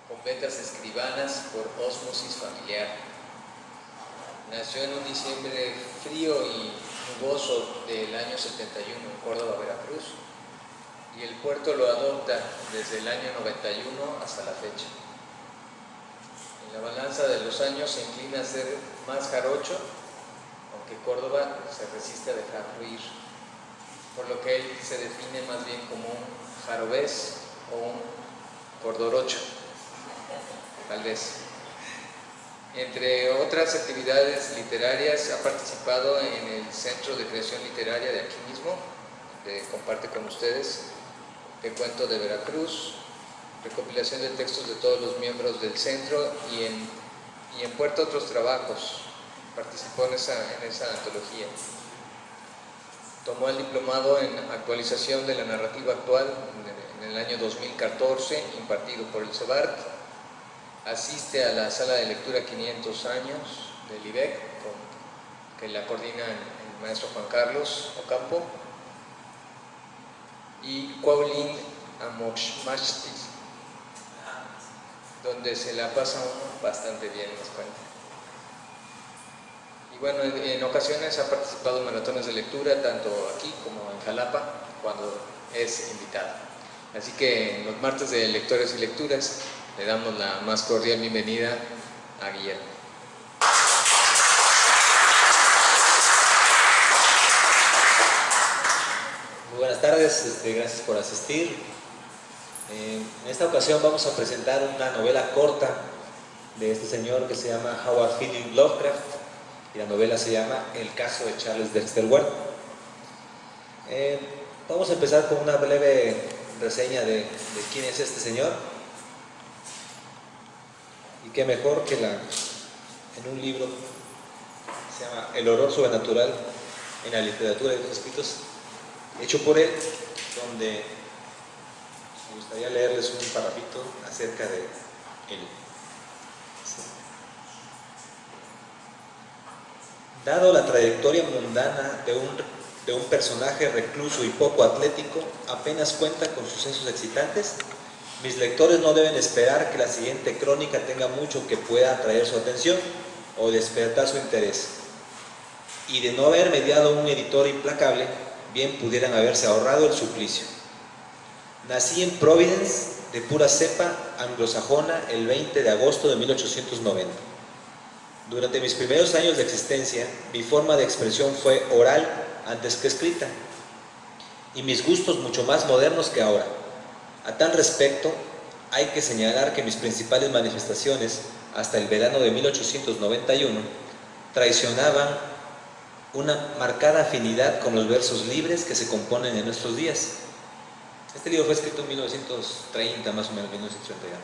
con becas escribanas por ósmosis familiar. Nació en un diciembre frío y nuboso del año 71 en Córdoba, Veracruz, y el puerto lo adopta desde el año 91 hasta la fecha. En la balanza de los años se inclina a ser más jarocho, aunque Córdoba se resiste a dejar fluir, por lo que él se define más bien como un jarovés o un cordorocho, tal vez. Entre otras actividades literarias, ha participado en el Centro de Creación Literaria de aquí mismo, que comparte con ustedes, de Cuento de Veracruz, recopilación de textos de todos los miembros del centro y en Puerto otros trabajos. Participó en esa antología. Tomó el diplomado en actualización de la narrativa actual en el año 2014, impartido por el CEBART. Asiste a la sala de lectura 500 años del IBEC, que la coordina el maestro Juan Carlos Ocampo, y Cuaulín Amoxmachtis, donde se la pasa uno bastante bien, nos cuenta. Y bueno, en ocasiones ha participado en maratones de lectura, tanto aquí como en Jalapa, cuando es invitado. Así que en los martes de lectores y lecturas le damos la más cordial bienvenida a Guillermo. Muy buenas tardes, gracias por asistir. En esta ocasión vamos a presentar una novela corta de este señor que se llama Howard Phillips Lovecraft, y la novela se llama El caso de Charles Dexter Ward. Vamos a empezar con una breve reseña de quién es este señor, y qué mejor que en un libro que se llama El horror sobrenatural en la literatura de los escritos, hecho por él, donde me gustaría leerles un parrafito acerca de él. Dado la trayectoria mundana de un personaje recluso y poco atlético, apenas cuenta con sucesos excitantes, mis lectores no deben esperar que la siguiente crónica tenga mucho que pueda atraer su atención o despertar su interés. Y de no haber mediado un editor implacable, bien pudieran haberse ahorrado el suplicio. Nací en Providence, de pura cepa anglosajona, el 20 de agosto de 1890. Durante mis primeros años de existencia, mi forma de expresión fue oral antes que escrita, y mis gustos mucho más modernos que ahora. A tal respecto, hay que señalar que mis principales manifestaciones, hasta el verano de 1891, traicionaban una marcada afinidad con los versos libres que se componen en nuestros días. Este libro fue escrito en 1930, más o menos, 1930.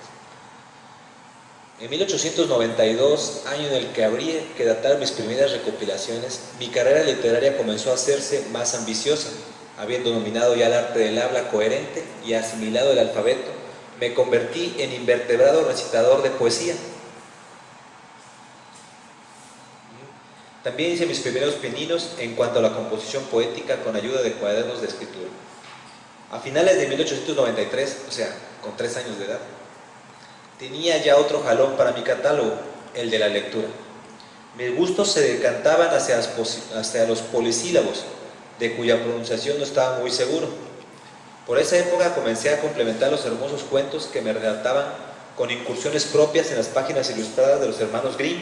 En 1892, año en el que habría que datar mis primeras recopilaciones, mi carrera literaria comenzó a hacerse más ambiciosa. Habiendo dominado ya el arte del habla coherente y asimilado el alfabeto, me convertí en invertebrado recitador de poesía. También hice mis primeros pininos en cuanto a la composición poética con ayuda de cuadernos de escritura. A finales de 1893, o sea, con 3 años de edad, tenía ya otro jalón para mi catálogo, el de la lectura. Mis gustos se decantaban hacia los polisílabos, de cuya pronunciación no estaba muy seguro. Por esa época comencé a complementar los hermosos cuentos que me relataban con incursiones propias en las páginas ilustradas de los hermanos Grimm,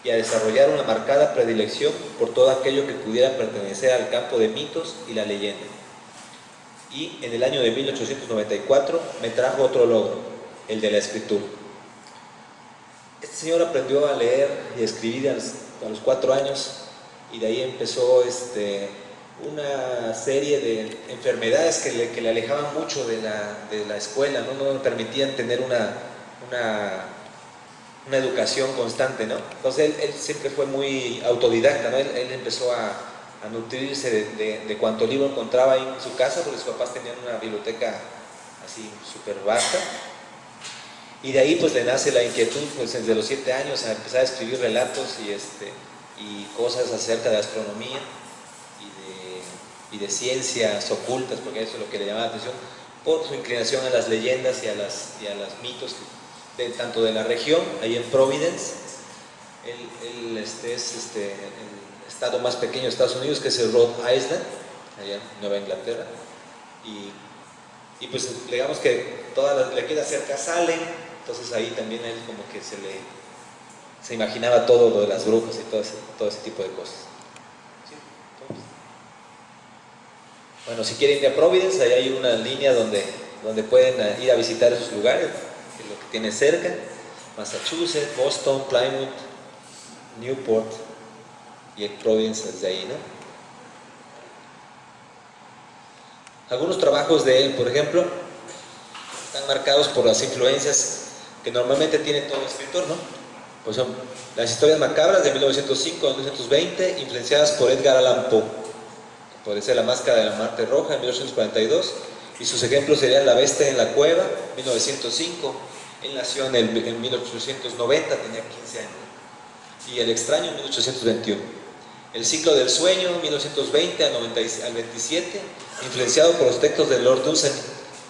y a desarrollar una marcada predilección por todo aquello que pudiera pertenecer al campo de mitos y la leyenda. Y en el año de 1894 me trajo otro logro, el de la escritura. Este señor aprendió a leer y a escribir a los 4 años, y de ahí empezó una serie de enfermedades que le alejaban mucho de la escuela, no le permitían tener una educación constante, ¿no? Entonces él siempre fue muy autodidacta, ¿no? Él empezó a nutrirse de cuanto libro encontraba ahí en su casa, porque sus papás tenían una biblioteca así súper vasta, y de ahí pues le nace la inquietud, pues desde los 7 años, a empezar a escribir relatos y cosas acerca de astronomía y de ciencias ocultas, porque eso es lo que le llamaba la atención, por su inclinación a las leyendas y a los mitos tanto de la región, ahí en Providence. El estado más pequeño de Estados Unidos, que es el Rhode Island, allá en Nueva Inglaterra. Y pues digamos que le queda cerca Salem, entonces ahí también él como que se imaginaba todo lo de las brujas y todo ese tipo de cosas. ¿Sí? Bueno, si quieren ir a Providence, ahí hay una línea donde pueden ir a visitar esos lugares, que es lo que tiene cerca: Massachusetts, Boston, Plymouth, Newport y Providence desde ahí, ¿no? Algunos trabajos de él, por ejemplo, están marcados por las influencias que normalmente tiene todo escritor, ¿no? Pues son Las historias macabras de 1905 a 1920, influenciadas por Edgar Allan Poe, que puede ser La máscara de la Muerte Roja en 1842, y sus ejemplos serían La bestia en la cueva, 1905, él nació en 1890, tenía 15 años, y El extraño en 1821. El ciclo del sueño, 1920 al 27, influenciado por los textos de Lord Dunsany.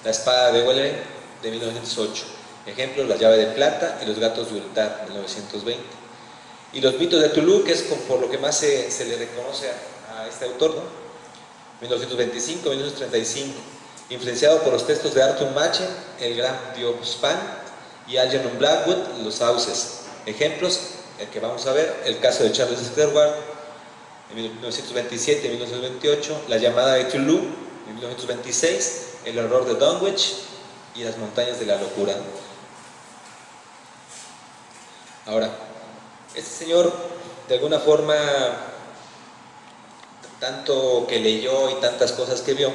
La espada de Welleran, de 1908. Ejemplos: La llave de plata y Los gatos de Ultar, 1920. Y Los mitos de Tulu, que es por lo que más se le reconoce a este autor, ¿no? 1925, 1935. Influenciado por los textos de Arthur Machen, El gran Diospan, y Algernon Blackwood, Los sauces. Ejemplos: el que vamos a ver, El caso de Charles Stewart, en 1927 y 1928, La llamada de Tulu, en 1926, El horror de Dunwich y Las montañas de la locura. Ahora, este señor, de alguna forma, tanto que leyó y tantas cosas que vio,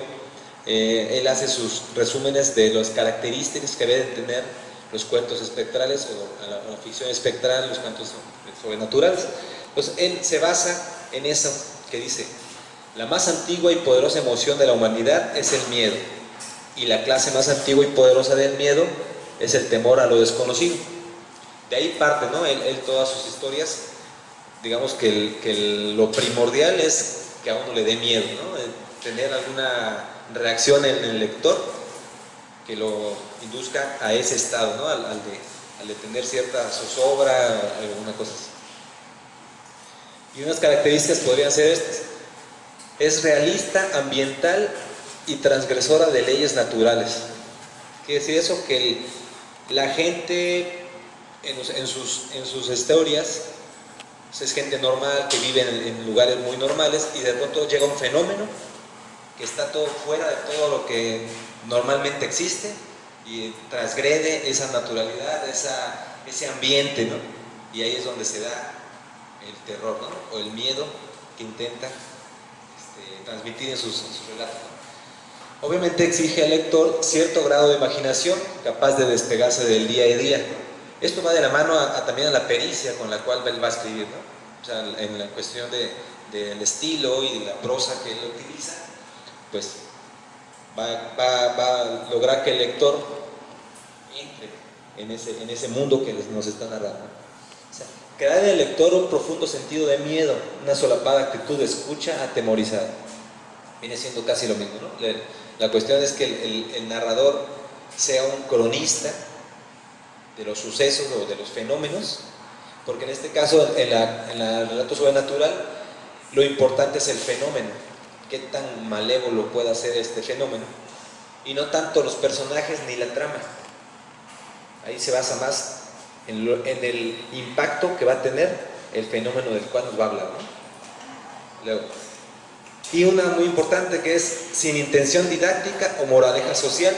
él hace sus resúmenes de las características que deben tener los cuentos espectrales o la ficción espectral, los cuentos sobrenaturales. Pues él se basa en eso que dice: la más antigua y poderosa emoción de la humanidad es el miedo, y la clase más antigua y poderosa del miedo es el temor a lo desconocido. De ahí parte, ¿no? Él todas sus historias, digamos que lo primordial es que a uno le dé miedo, ¿no? Tener alguna reacción en el lector que lo induzca a ese estado, ¿no? al de tener cierta zozobra, alguna cosa así. Y unas características podrían ser estas: es realista, ambiental y transgresora de leyes naturales. Quiere decir eso, que la gente en sus historias pues es gente normal, que vive en lugares muy normales, y de pronto llega un fenómeno que está todo fuera de todo lo que normalmente existe y transgrede esa naturalidad, ese ambiente, ¿no? Y ahí es donde se da el terror, ¿no? O el miedo que intenta transmitir en sus relatos, ¿no? Obviamente exige al lector cierto grado de imaginación, capaz de despegarse del día a día. Esto va de la mano también a la pericia con la cual él va a escribir, ¿no? O sea, en la cuestión del estilo y de la prosa que él utiliza, pues va a lograr que el lector entre en ese mundo que nos está narrando. O sea, crear en el lector un profundo sentido de miedo, una solapada actitud de escucha atemorizada. Viene siendo casi lo mismo, ¿no? La cuestión es que el narrador sea un cronista de los sucesos o de los fenómenos, porque en este caso, en el relato sobrenatural, lo importante es el fenómeno, qué tan malévolo pueda ser este fenómeno, y no tanto los personajes ni la trama. Ahí se basa más en el impacto que va a tener el fenómeno del cual nos va a hablar, ¿no? Luego, y una muy importante, que es sin intención didáctica o moraleja social,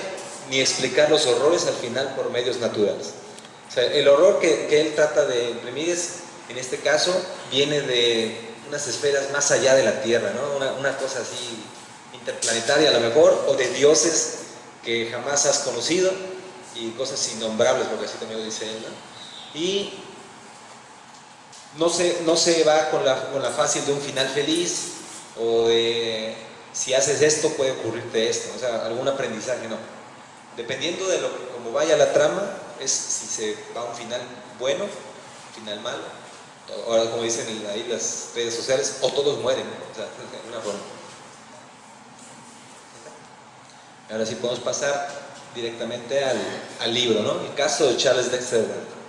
ni explicar los horrores al final por medios naturales. O sea, el horror que él trata de imprimir en este caso, viene de unas esferas más allá de la Tierra, ¿no? Una cosa así interplanetaria a lo mejor, o de dioses que jamás has conocido, y cosas innombrables, porque así también lo dice él, ¿no? Y no se va con la fácil de un final feliz, o de si haces esto puede ocurrirte esto, o sea, algún aprendizaje, no. Dependiendo de cómo vaya la trama, es si se va a un final bueno, un final malo. Ahora, como dicen ahí las redes sociales, o todos mueren, ¿no? O sea, de alguna forma. Ahora sí podemos pasar directamente al libro, ¿no? El caso de Charles Dexter Ward.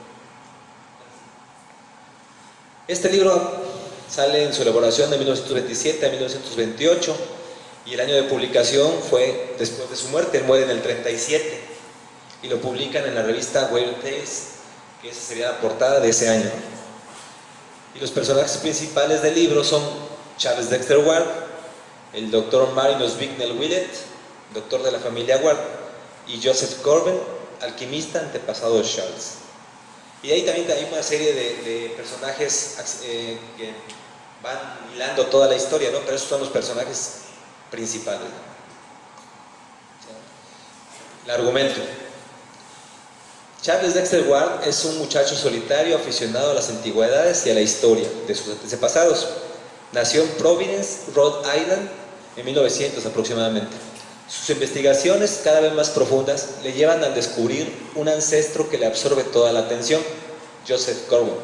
Este libro sale en su elaboración de 1927 a 1928 y el año de publicación fue después de su muerte. Él muere en el 37 y lo publican en la revista Weird Tales, que esa sería la portada de ese año. Y los personajes principales del libro son Charles Dexter Ward, el doctor Marinus Bicknell Willett, doctor de la familia Ward, y Joseph Corbin, alquimista antepasado de Charles. Y ahí también hay una serie de personajes que van hilando toda la historia, ¿no? Pero esos son los personajes principales. El argumento. Charles Dexter Ward es un muchacho solitario aficionado a las antigüedades y a la historia de sus antepasados. Nació en Providence, Rhode Island, en 1900 aproximadamente. Sus investigaciones, cada vez más profundas, le llevan a descubrir un ancestro que le absorbe toda la atención, Joseph Corbin,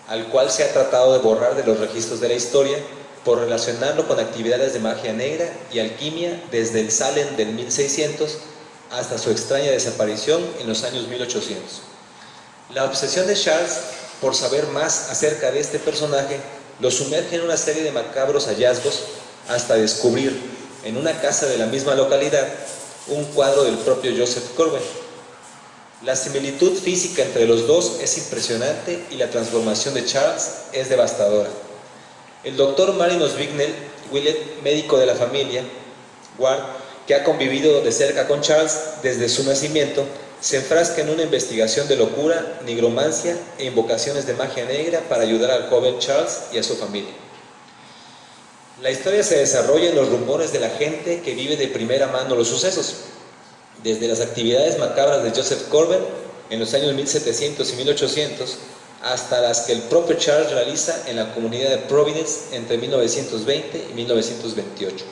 al cual se ha tratado de borrar de los registros de la historia por relacionarlo con actividades de magia negra y alquimia desde el Salem del 1600 hasta su extraña desaparición en los años 1800. La obsesión de Charles por saber más acerca de este personaje lo sumerge en una serie de macabros hallazgos hasta descubrir en una casa de la misma localidad un cuadro del propio Joseph Corbin. La similitud física entre los dos es impresionante y la transformación de Charles es devastadora. El doctor Marinus Bicknell Willett, médico de la familia Ward, que ha convivido de cerca con Charles desde su nacimiento, se enfrasca en una investigación de locura, nigromancia e invocaciones de magia negra para ayudar al joven Charles y a su familia. La historia se desarrolla en los rumores de la gente que vive de primera mano los sucesos, desde las actividades macabras de Joseph Corbin en los años 1700 y 1800 hasta las que el propio Charles realiza en la comunidad de Providence entre 1920 y 1928.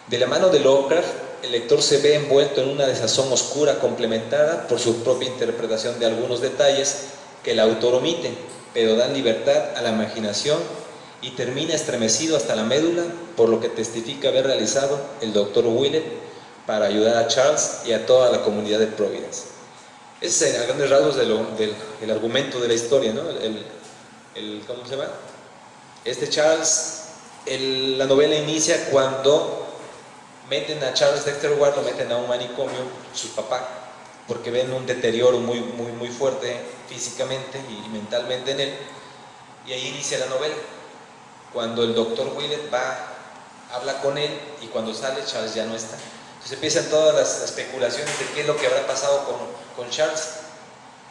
De la mano de Lovecraft, el lector se ve envuelto en una desazón oscura complementada por su propia interpretación de algunos detalles que el autor omite, pero dan libertad a la imaginación y termina estremecido hasta la médula por lo que testifica haber realizado el doctor Willett para ayudar a Charles y a toda la comunidad de Providence. Ese es a grandes rasgos del argumento de la historia, ¿no? ¿Cómo se llama? Charles, la novela inicia cuando meten a Charles Dexter Ward, lo meten a un manicomio, su papá, porque ven un deterioro muy fuerte físicamente y mentalmente en él, y ahí inicia la novela. Cuando el doctor Willett habla con él, y cuando sale, Charles ya no está. Entonces empiezan todas las especulaciones de qué es lo que habrá pasado con Charles,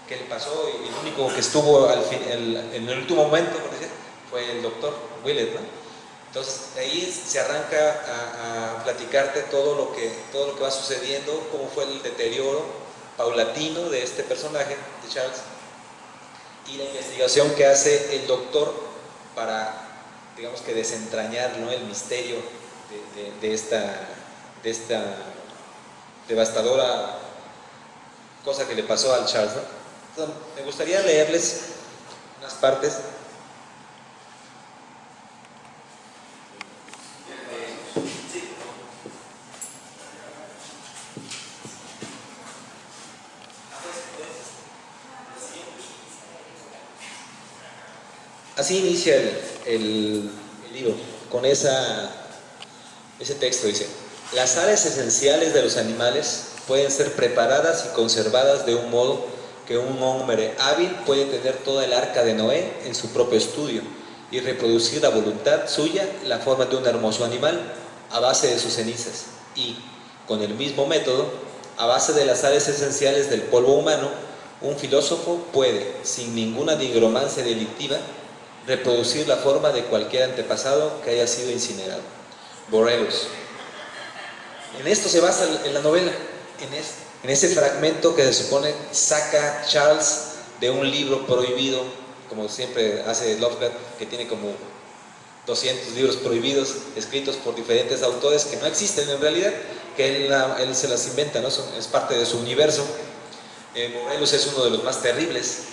qué le pasó, y el único que estuvo en el último momento, por decir, fue el doctor Willett, ¿no? Entonces, de ahí se arranca a platicarte todo lo que va sucediendo, cómo fue el deterioro paulatino de este personaje, de Charles, y la investigación que hace el doctor para, digamos que desentrañar, ¿no?, el misterio de esta devastadora cosa que le pasó al Charles, ¿no? Entonces, me gustaría leerles unas partes. Así inicia el libro, con ese texto. Dice: las sales esenciales de los animales pueden ser preparadas y conservadas de un modo que un hombre hábil puede tener toda el arca de Noé en su propio estudio y reproducir a voluntad suya la forma de un hermoso animal a base de sus cenizas, y, con el mismo método, a base de las sales esenciales del polvo humano, un filósofo puede, sin ninguna nigromancia delictiva, reproducir la forma de cualquier antepasado que haya sido incinerado. Borellus. En esto se basa en la novela, en ese fragmento que se supone saca Charles de un libro prohibido, como siempre hace Lovecraft, que tiene como 200 libros prohibidos escritos por diferentes autores que no existen en realidad, que él se las inventa, ¿no? Es parte de su universo. Borellus es uno de los más terribles,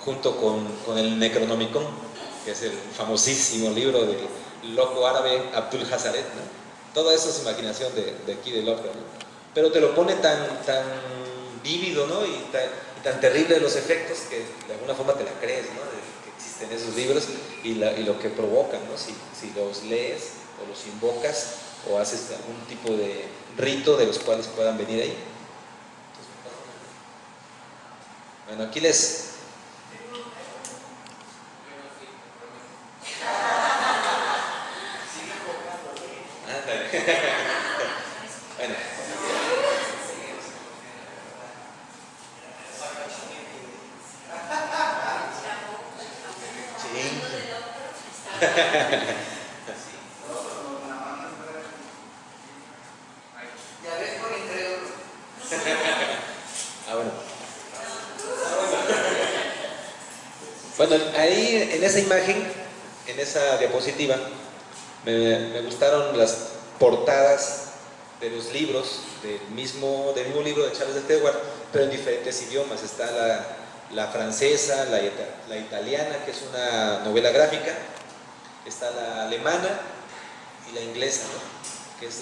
junto con el Necronomicon, que es el famosísimo libro del loco árabe Abdul Hazaret, ¿no? Todo eso es imaginación de aquí de Lovecraft, ¿no? pero te lo pone tan vívido, ¿no? y tan terrible los efectos que de alguna forma te la crees, ¿no? De que existen esos libros y lo que provocan, ¿no? Si los lees o los invocas o haces algún tipo de rito de los cuales puedan venir ahí. Bueno, aquí les... Bueno. Sí. Bueno. Bueno, ahí en esa imagen, en esa diapositiva, me gustaron las portadas de los libros del mismo libro de Charles de Foucault, pero en diferentes idiomas. Está la francesa, la italiana, que es una novela gráfica, está la alemana y la inglesa, ¿no? Que es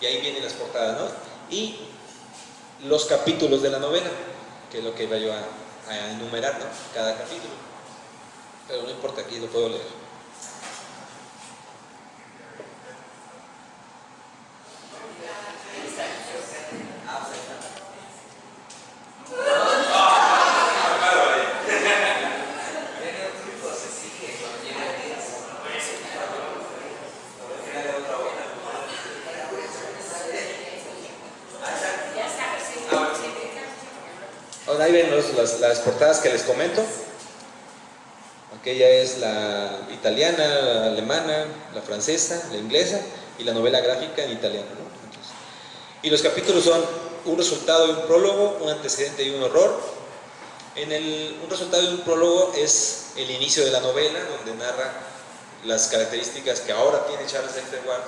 y ahí vienen las portadas, ¿no? Y los capítulos de la novela, que es lo que iba yo a enumerar, ¿no? Cada capítulo. Pero no importa, aquí lo puedo leer. Ahí ven las portadas que les comento. Aquella es la italiana, la alemana, la francesa, la inglesa y la novela gráfica en italiano, ¿no? Entonces, y los capítulos son un resultado y un prólogo, un antecedente y un horror. Un resultado y un prólogo es el inicio de la novela, donde narra las características que ahora tiene Charles de Foucault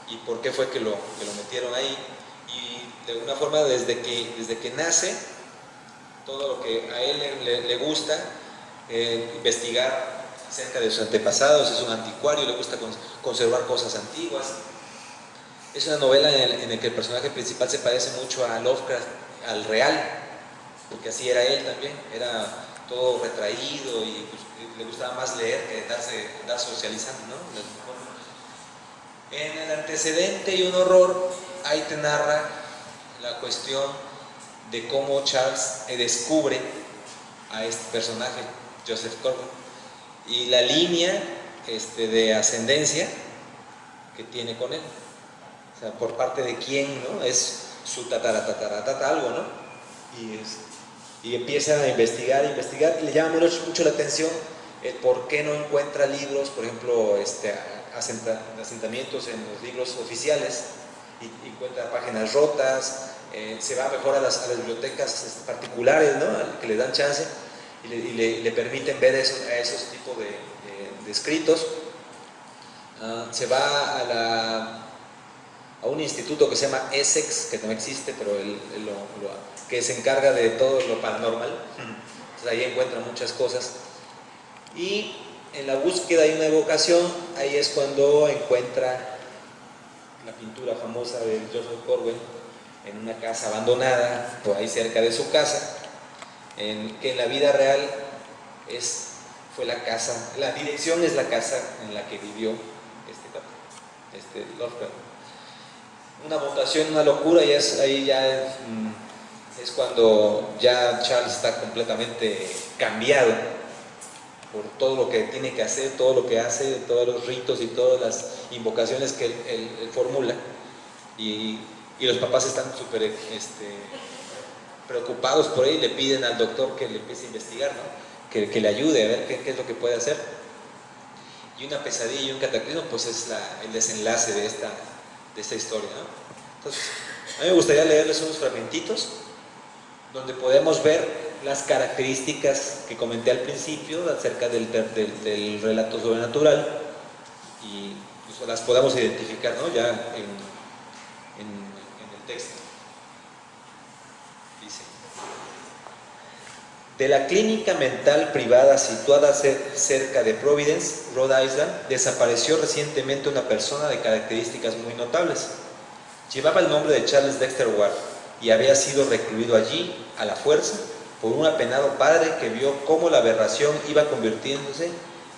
y por qué fue que lo metieron ahí. Y de alguna forma, desde que nace, todo lo que a él le gusta, investigar acerca de sus antepasados, es un anticuario, le gusta conservar cosas antiguas. Es una novela en la que el personaje principal se parece mucho a Lovecraft, al real, porque así era él también, era todo retraído y pues, le gustaba más leer que andar socializando, ¿no? En el antecedente y un horror, ahí te narra la cuestión de cómo Charles descubre a este personaje, Joseph Corbin, y la línea de ascendencia que tiene con él. O sea, por parte de quién, ¿no? Es su algo, ¿no? Y empieza a investigar, y le llama mucho la atención el por qué no encuentra libros, por ejemplo, asentamientos en los libros oficiales, y encuentra páginas rotas. Se va mejor a las bibliotecas particulares, ¿no? Que le dan chance y le permiten ver a esos tipos de escritos. Se va a un instituto que se llama Essex, que no existe, pero que se encarga de todo lo paranormal. Entonces ahí encuentra muchas cosas. Y en la búsqueda y una evocación, ahí es cuando encuentra la pintura famosa de Joseph Corwin en una casa abandonada, por ahí cerca de su casa, que en la vida real fue la casa, la dirección es la casa en la que vivió Lovecraft. Una mutación, una locura, y ahí ya es cuando ya Charles está completamente cambiado por todo lo que tiene que hacer, todo lo que hace, todos los ritos y todas las invocaciones que él formula, y los papás están súper preocupados por él y le piden al doctor que le empiece a investigar, ¿no? que le ayude a ver qué es lo que puede hacer. Y una pesadilla y un cataclismo, pues es el desenlace de esta historia, ¿no? Entonces, a mí me gustaría leerles unos fragmentitos donde podemos ver las características que comenté al principio acerca del relato sobrenatural, y pues las podamos identificar, ¿no? Ya en el texto. Dice: de la clínica mental privada situada cerca de Providence, Rhode Island, desapareció recientemente una persona de características muy notables. Llevaba el nombre de Charles Dexter Ward y había sido recluido allí, a la fuerza, por un apenado padre que vio cómo la aberración iba convirtiéndose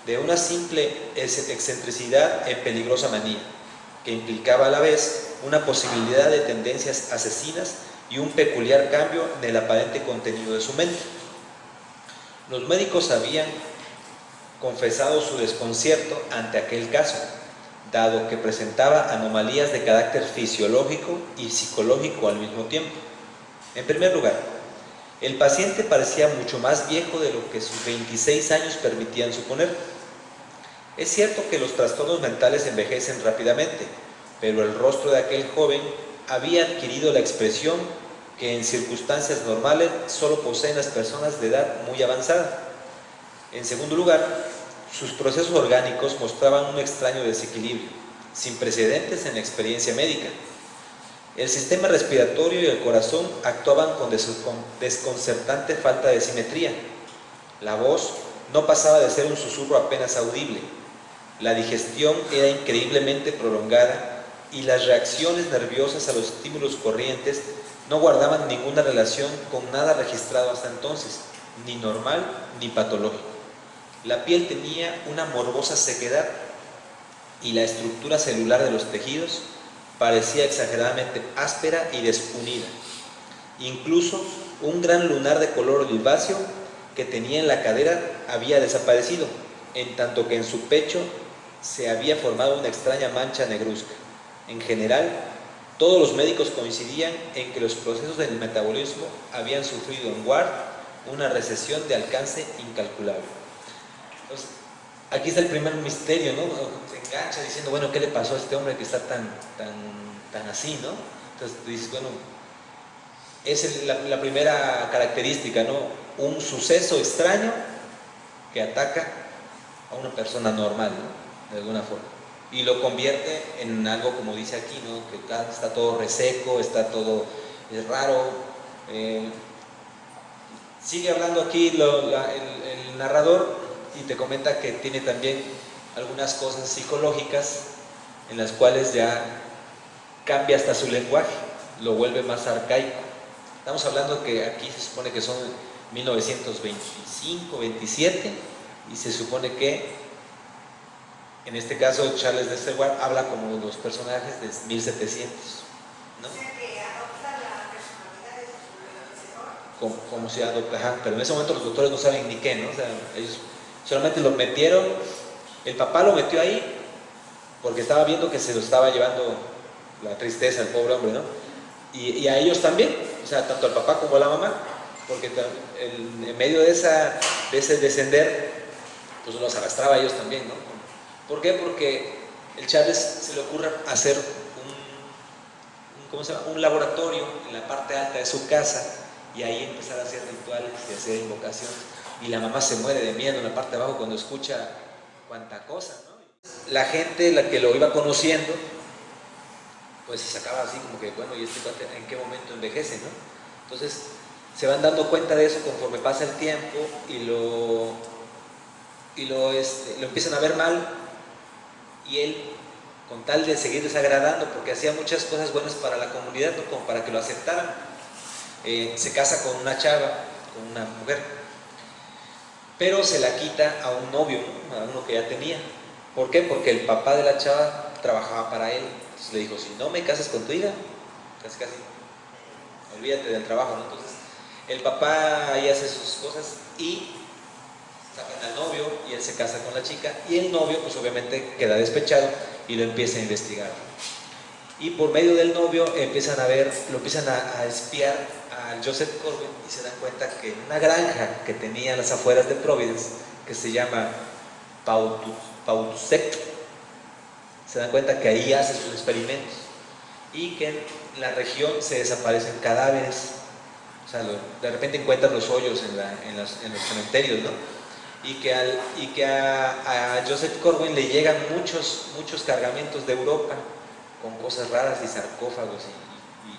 de una simple excentricidad en peligrosa manía, que implicaba a la vez una posibilidad de tendencias asesinas y un peculiar cambio en el aparente contenido de su mente. Los médicos habían confesado su desconcierto ante aquel caso, dado que presentaba anomalías de carácter fisiológico y psicológico al mismo tiempo. En primer lugar, el paciente parecía mucho más viejo de lo que sus 26 años permitían suponer. Es cierto que los trastornos mentales envejecen rápidamente, pero el rostro de aquel joven había adquirido la expresión que en circunstancias normales solo poseen las personas de edad muy avanzada. En segundo lugar, sus procesos orgánicos mostraban un extraño desequilibrio, sin precedentes en la experiencia médica. El sistema respiratorio y el corazón actuaban con desconcertante falta de simetría. La voz no pasaba de ser un susurro apenas audible. La digestión era increíblemente prolongada y las reacciones nerviosas a los estímulos corrientes no guardaban ninguna relación con nada registrado hasta entonces, ni normal ni patológico. La piel tenía una morbosa sequedad y la estructura celular de los tejidos parecía exageradamente áspera y desunida. Incluso un gran lunar de color oliváceo que tenía en la cadera había desaparecido, en tanto que en su pecho se había formado una extraña mancha negruzca. En general, todos los médicos coincidían en que los procesos del metabolismo habían sufrido en Ward una recesión de alcance incalculable. Entonces, aquí está el primer misterio, ¿no? Se engancha diciendo, bueno, ¿qué le pasó a este hombre que está tan así, ¿no? Entonces tú dices, bueno, esa es la primera característica, ¿no? Un suceso extraño que ataca a una persona normal, ¿no? De alguna forma. Y lo convierte en algo, como dice aquí, ¿no? Que está todo reseco, está todo raro. Sigue hablando aquí el narrador y te comenta que tiene también algunas cosas psicológicas en las cuales ya cambia hasta su lenguaje, lo vuelve más arcaico. Estamos hablando que aquí se supone que son 1925, 27 y se supone que en este caso Charles Dexter Ward habla como los personajes de 1700, ¿no? O sea que adopta la personalidad de su predecesor. Como se adopta, ajá, pero en ese momento los doctores no saben ni qué, ¿no? O sea, ellos solamente lo metieron, el papá lo metió ahí porque estaba viendo que se lo estaba llevando la tristeza al pobre hombre, ¿no? Y a ellos también, o sea, tanto al papá como a la mamá, porque en medio de ese descender, pues los arrastraba a ellos también, ¿no? ¿Por qué? Porque el Charles se le ocurre hacer un laboratorio en la parte alta de su casa y ahí empezar a hacer rituales y hacer invocaciones. Y la mamá se muere de miedo en la parte de abajo cuando escucha cuánta cosa, ¿no? La gente, la que lo iba conociendo, pues se sacaba así como que, bueno, ¿y este en qué momento envejece, no? Entonces se van dando cuenta de eso conforme pasa el tiempo y lo empiezan a ver mal, y él, con tal de seguir desagradando, porque hacía muchas cosas buenas para la comunidad, ¿no? Como para que lo aceptaran, se casa con una chava, con una mujer, pero se la quita a un novio, ¿no? A uno que ya tenía. ¿Por qué? Porque el papá de la chava trabajaba para él. Entonces le dijo, si no me casas con tu hija, casi, olvídate del trabajo, ¿no? Entonces el papá ahí hace sus cosas y sacan al novio y él se casa con la chica y el novio pues obviamente queda despechado y lo empieza a investigar. Y por medio del novio lo empiezan a espiar a Joseph Corbin y se dan cuenta que en una granja que tenía a las afueras de Providence, que se llama Pawtucket, se dan cuenta que ahí hace sus experimentos y que en la región se desaparecen cadáveres. O sea, de repente encuentran los hoyos en los cementerios, ¿no? Y que a Joseph Corbin le llegan muchos cargamentos de Europa con cosas raras y sarcófagos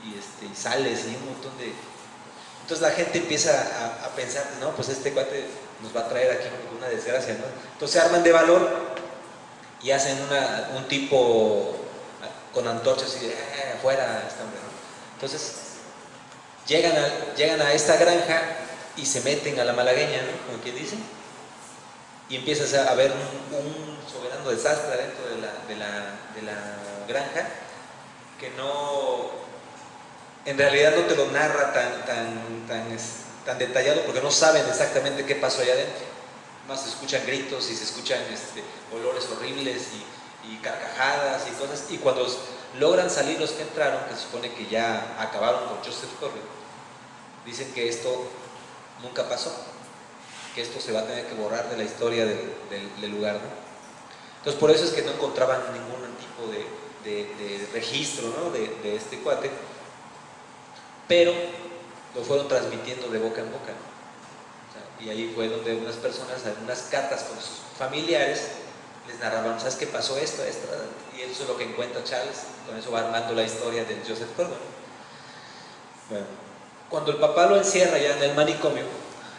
y sales y un montón de... Entonces la gente empieza a pensar, no, pues este cuate nos va a traer aquí una desgracia, ¿no? Entonces se arman de valor y hacen un tipo con antorchas y afuera este hombre, ¿no? Entonces llegan a esta granja y se meten a la malagueña, ¿no? Como quien dice, y empiezas a ver un soberano desastre dentro de la granja, que no, en realidad no te lo narra tan detallado, porque no saben exactamente qué pasó allá adentro. Más se escuchan gritos y se escuchan olores horribles y carcajadas y cosas, y cuando logran salir los que entraron, que se supone que ya acabaron con Joseph Corbett, dicen que esto nunca pasó, que esto se va a tener que borrar de la historia del lugar, ¿no? Entonces por eso es que no encontraban ningún tipo de registro, ¿no? de este cuate, pero lo fueron transmitiendo de boca en boca, ¿no? O sea, y ahí fue donde unas personas, algunas cartas con sus familiares, les narraban, ¿sabes qué pasó esto? Y eso es lo que encuentra Charles, con eso va armando la historia de Joseph Corbett. Bueno, cuando el papá lo encierra ya en el manicomio,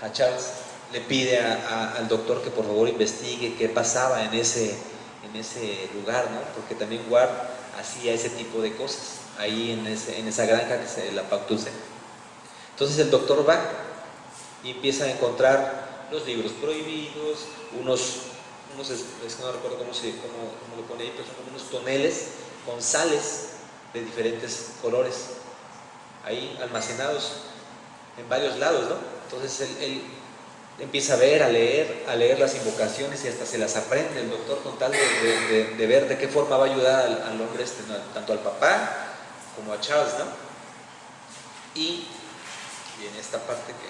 a Charles le pide al doctor que por favor investigue qué pasaba en ese lugar, ¿no? Porque también Ward hacía ese tipo de cosas ahí en esa granja que se la Pactuse. Entonces el doctor va y empieza a encontrar los libros prohibidos, es que no recuerdo cómo lo pone ahí, pero son como unos toneles con sales de diferentes colores ahí almacenados en varios lados, ¿no? Entonces él empieza a ver, a leer las invocaciones y hasta se las aprende el doctor con tal de ver de qué forma va a ayudar al hombre ¿no? Tanto al papá como a Charles, ¿no? Y viene esta parte que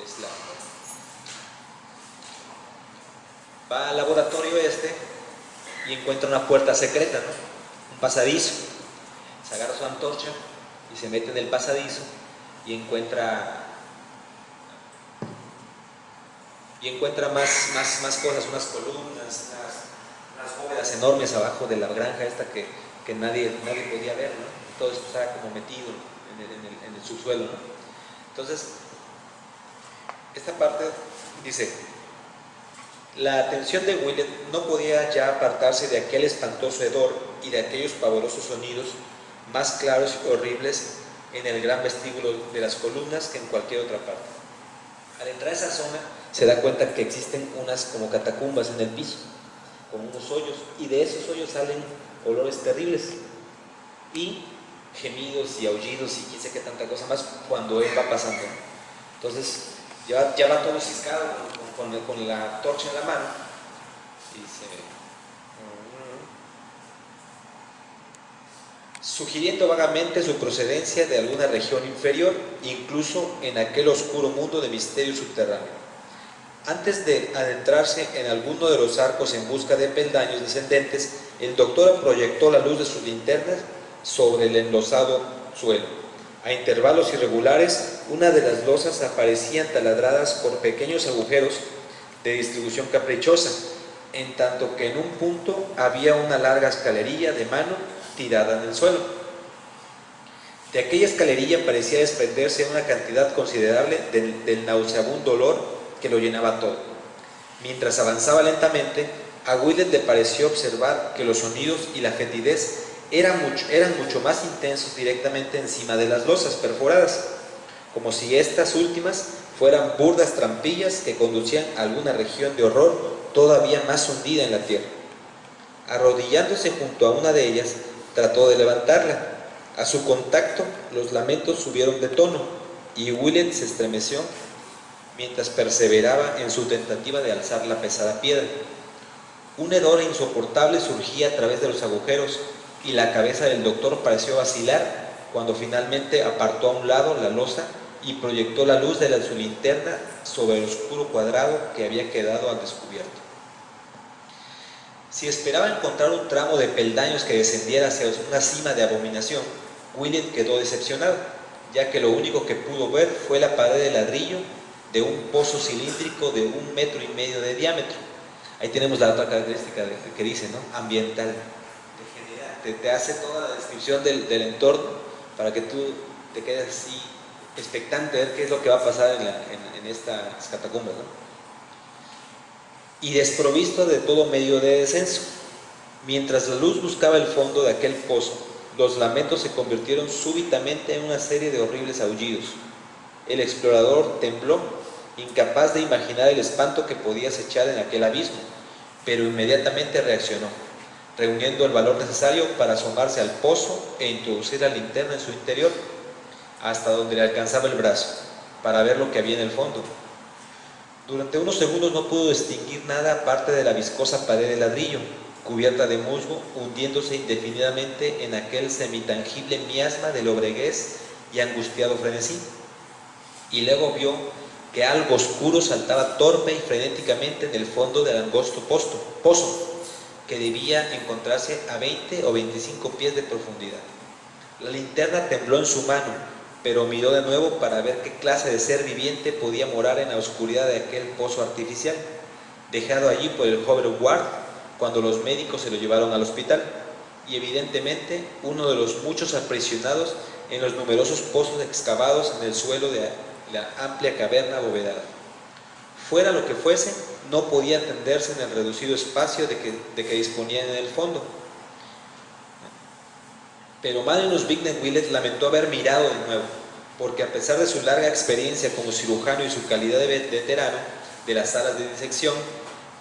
es va al laboratorio y encuentra una puerta secreta, ¿no? Un pasadizo. Se agarra su antorcha y se mete en el pasadizo y encuentra más cosas, unas columnas, unas bóvedas enormes abajo de la granja esta que nadie podía ver, ¿no? Todo esto estaba como metido en el subsuelo, ¿no? Entonces, esta parte dice: la atención de Willett no podía ya apartarse de aquel espantoso hedor y de aquellos pavorosos sonidos más claros y horribles en el gran vestíbulo de las columnas que en cualquier otra parte. Al entrar a esa zona se da cuenta que existen unas como catacumbas en el piso, con unos hoyos, y de esos hoyos salen olores terribles y gemidos y aullidos y quién sé qué tanta cosa más cuando él va pasando. Entonces ya va todo ciscado con la torcha en la mano y sugiriendo vagamente su procedencia de alguna región inferior, incluso en aquel oscuro mundo de misterio subterráneo. Antes de adentrarse en alguno de los arcos en busca de peldaños descendentes, el doctor proyectó la luz de sus linternas sobre el enlosado suelo. A intervalos irregulares, una de las losas aparecían taladradas por pequeños agujeros de distribución caprichosa, en tanto que en un punto había una larga escalerilla de mano tirada en el suelo. De aquella escalerilla parecía desprenderse una cantidad considerable del nauseabundo olor que lo llenaba todo. Mientras avanzaba lentamente, a Willett le pareció observar que los sonidos y la fetidez eran mucho más intensos directamente encima de las losas perforadas, como si estas últimas fueran burdas trampillas que conducían a alguna región de horror todavía más hundida en la tierra. Arrodillándose junto a una de ellas, trató de levantarla. A su contacto, los lamentos subieron de tono y Willett se estremeció mientras perseveraba en su tentativa de alzar la pesada piedra. Un hedor insoportable surgía a través de los agujeros y la cabeza del doctor pareció vacilar cuando finalmente apartó a un lado la losa y proyectó la luz de su linterna sobre el oscuro cuadrado que había quedado al descubierto. Si esperaba encontrar un tramo de peldaños que descendiera hacia una cima de abominación, Willett quedó decepcionado, ya que lo único que pudo ver fue la pared de ladrillo de un pozo cilíndrico de 1,5 metros de diámetro. Ahí tenemos la otra característica que dice, ¿no? Ambiental. Te hace toda la descripción del entorno para que tú te quedes así expectante de ver qué es lo que va a pasar en estas catacumbas, ¿no? y desprovisto de todo medio de descenso. Mientras la luz buscaba el fondo de aquel pozo, los lamentos se convirtieron súbitamente en una serie de horribles aullidos. El explorador tembló, incapaz de imaginar el espanto que podía acechar en aquel abismo, pero inmediatamente reaccionó, reuniendo el valor necesario para asomarse al pozo e introducir la linterna en su interior, hasta donde le alcanzaba el brazo, para ver lo que había en el fondo. Durante unos segundos no pudo distinguir nada aparte de la viscosa pared de ladrillo, cubierta de musgo, hundiéndose indefinidamente en aquel semitangible miasma de lobreguez y angustiado frenesí. Y luego vio que algo oscuro saltaba torpe y frenéticamente en el fondo del angosto pozo, que debía encontrarse a 20 o 25 pies de profundidad. La linterna tembló en su mano, pero miró de nuevo para ver qué clase de ser viviente podía morar en la oscuridad de aquel pozo artificial, dejado allí por el joven Ward cuando los médicos se lo llevaron al hospital, y evidentemente uno de los muchos aprisionados en los numerosos pozos excavados en el suelo de la amplia caverna abovedada. Fuera lo que fuese, no podía entenderse en el reducido espacio de que disponían en el fondo. Pero Magnus Vignet Willett lamentó haber mirado de nuevo, porque a pesar de su larga experiencia como cirujano y su calidad de veterano de las salas de disección,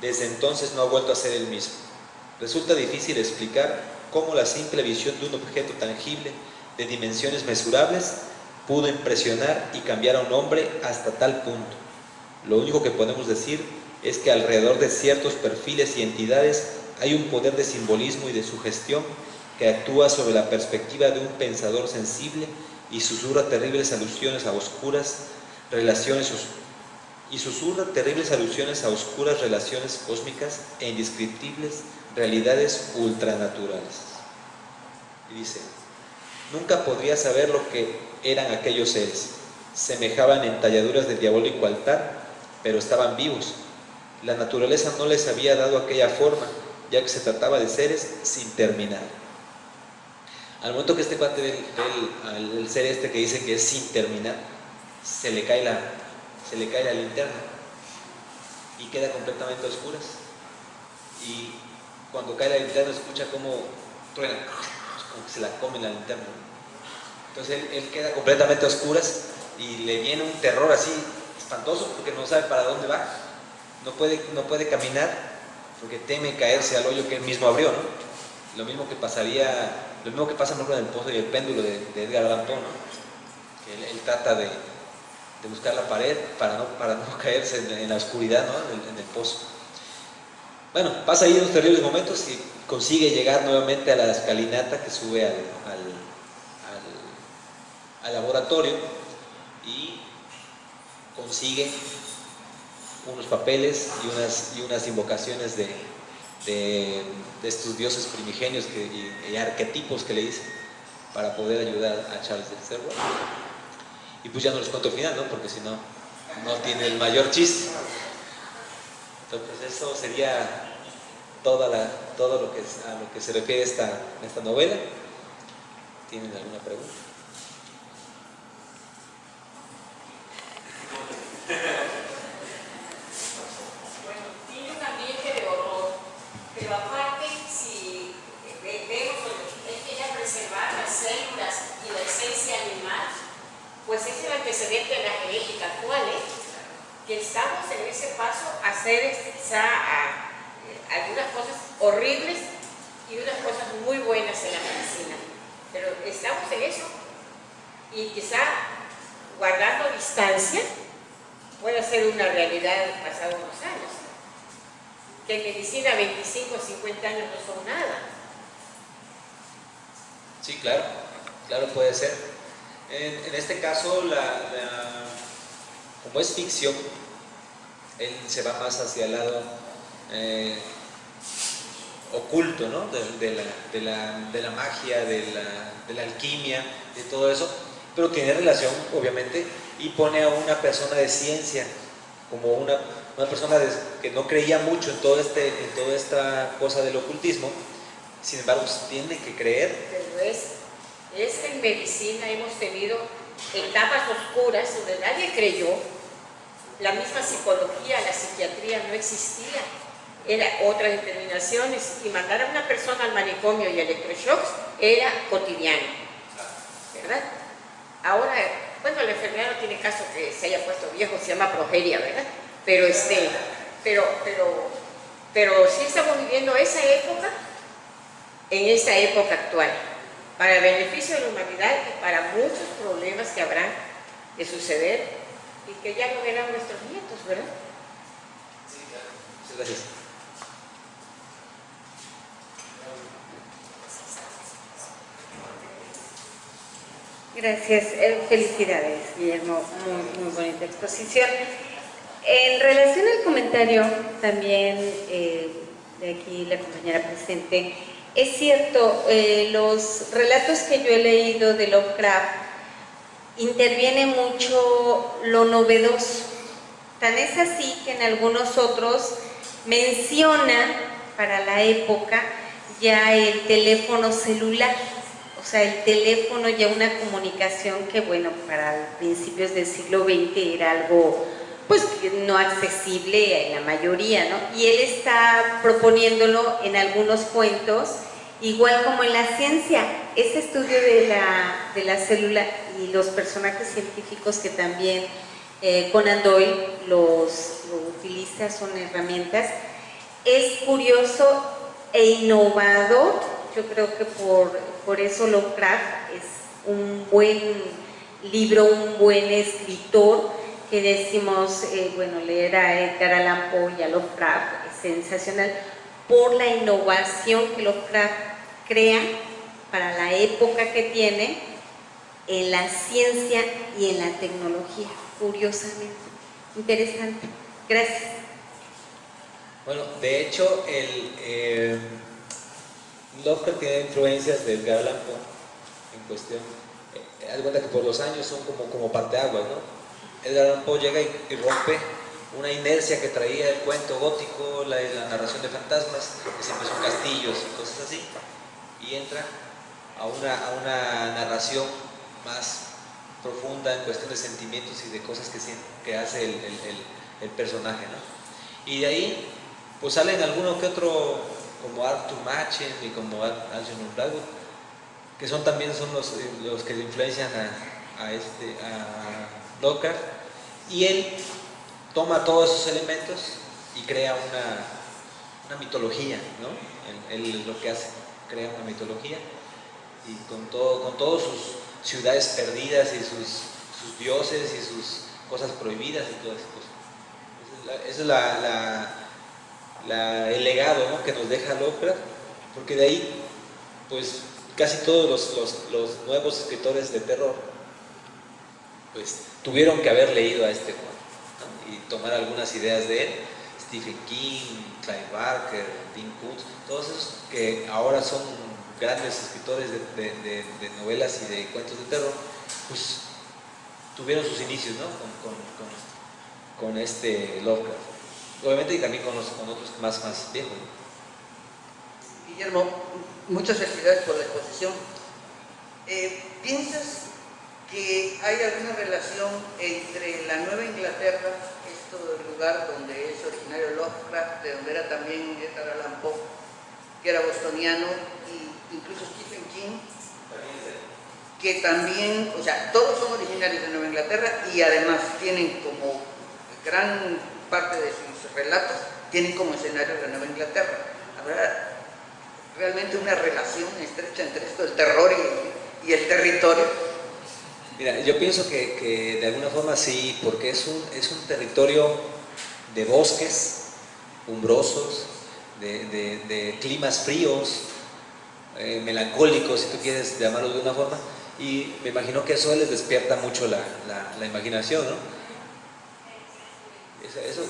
desde entonces no ha vuelto a ser el mismo. Resulta difícil explicar cómo la simple visión de un objeto tangible de dimensiones mesurables pudo impresionar y cambiar a un hombre hasta tal punto. Lo único que podemos decir es que alrededor de ciertos perfiles y entidades hay un poder de simbolismo y de sugestión que actúa sobre la perspectiva de un pensador sensible y susurra terribles alusiones a oscuras relaciones cósmicas e indescriptibles realidades ultranaturales. Y dice: nunca podría saber lo que eran aquellos seres. Semejaban entalladuras del diabólico altar, pero estaban vivos. La naturaleza no les había dado aquella forma, ya que se trataba de seres sin terminar. Al momento que este cuate ve el ser este que dice que es sin terminar, se le cae la linterna y queda completamente a oscuras. Y cuando cae la linterna escucha como truena, como que se la come la linterna. Entonces él queda completamente a oscuras y le viene un terror así espantoso porque no sabe para dónde va. No puede caminar porque teme caerse al hoyo que él mismo abrió, ¿no? Lo mismo que pasa, por ejemplo, en el pozo y el péndulo de Edgar Allan Poe, ¿no? Que él trata de buscar la pared para no caerse en la oscuridad, ¿no? en el pozo. Bueno, pasa ahí unos terribles momentos y consigue llegar nuevamente a la escalinata que sube al laboratorio y consigue unos papeles y unas invocaciones de estos dioses primigenios y arquetipos que le dicen para poder ayudar a Charles III. Y pues ya no les cuento el final, ¿no? Porque si no, no tiene el mayor chiste. Entonces eso sería todo lo que a lo que se refiere esta novela. ¿Tienen alguna pregunta? Bueno, tiene un ambiente de horror, pero aparte, si vemos que él quería preservar las células y la esencia animal, pues es el antecedente de la genética actual, que estamos en ese paso a hacer quizá algunas cosas horribles y unas cosas muy buenas en la medicina, pero estamos en eso y quizá guardando distancia puede ser una realidad pasados unos años, que en medicina 25 o 50 años no son nada. Sí, claro puede ser. En este caso, como es ficción, él se va más hacia el lado oculto, ¿no? de la magia, de la alquimia, de todo eso, pero tiene relación, obviamente, y pone a una persona de ciencia como una persona que no creía mucho en toda esta cosa del ocultismo. Sin embargo, tiene que creer. Pero es que en medicina hemos tenido etapas oscuras donde nadie creyó. La misma psicología, la psiquiatría no existía. era otras determinaciones, y mandar a una persona al manicomio y electroshocks era cotidiano, ¿verdad? Ahora, bueno, la enfermedad no tiene caso que se haya puesto viejo, se llama progeria, ¿verdad? Pero sí estamos viviendo esa época en esta época actual, para el beneficio de la humanidad y para muchos problemas que habrán de suceder y que ya lo verán nuestros nietos, ¿verdad? Sí, claro. Muchas gracias. Gracias, felicidades, Guillermo, muy bonita exposición. En relación al comentario también de aquí la compañera presente, es cierto, los relatos que yo he leído de Lovecraft interviene mucho lo novedoso. Tan es así que en algunos otros menciona para la época ya el teléfono celular. O sea, el teléfono, ya una comunicación que, bueno, para principios del siglo XX era algo, pues, no accesible en la mayoría, ¿no? Y él está proponiéndolo en algunos cuentos, igual como en la ciencia, ese estudio de la célula y los personajes científicos que también Conan Doyle lo utiliza, son herramientas. Es curioso e innovador. Yo creo que por eso Lovecraft es un buen libro, un buen escritor, que decimos, bueno, leer a Edgar Allan Poe y a Lovecraft es sensacional por la innovación que Lovecraft crea para la época que tiene en la ciencia y en la tecnología, curiosamente. Interesante. Gracias. Bueno, de hecho, Lovecraft tiene influencias de Edgar Allan Poe en cuestión. Haz cuenta que por los años son como parteaguas, ¿no? Edgar Allan Poe llega y rompe una inercia que traía el cuento gótico, la narración de fantasmas, que siempre son castillos y cosas así, y entra a una narración más profunda en cuestión de sentimientos y de cosas que hace el personaje, ¿no? Y de ahí pues salen alguno que otro, como Arthur Machen y como Algernon Blackwood, que también son los que influencian a Lovecraft, y él toma todos esos elementos y crea una mitología, ¿no? Él lo que hace, crea una mitología, y con todas sus ciudades perdidas y sus dioses y sus cosas prohibidas y todas esas cosas. Ese es el legado, ¿no?, que nos deja Lovecraft, porque de ahí pues casi todos los nuevos escritores de terror pues tuvieron que haber leído a este Juan, ¿no?, y tomar algunas ideas de él. Stephen King, Clive Barker, Dean Koontz, todos esos que ahora son grandes escritores de novelas y de cuentos de terror, pues tuvieron sus inicios, ¿no?, con este Lovecraft. Obviamente, y también con otros más viejos. Guillermo, muchas felicidades por la exposición. ¿Piensas que hay alguna relación entre la Nueva Inglaterra, el lugar donde es originario Lovecraft, de donde era también Edgar Allan Poe, que era bostoniano, e incluso Stephen King, que también, o sea, todos son originarios de Nueva Inglaterra y además tienen como gran parte de sus relatos, tienen como escenario de Nueva Inglaterra? ¿Habrá realmente una relación estrecha entre esto, el terror y el territorio? Mira, yo pienso que de alguna forma sí, porque es un territorio de bosques umbrosos, de climas fríos, melancólicos, si tú quieres llamarlo de una forma, y me imagino que eso les despierta mucho la imaginación, ¿no? Eso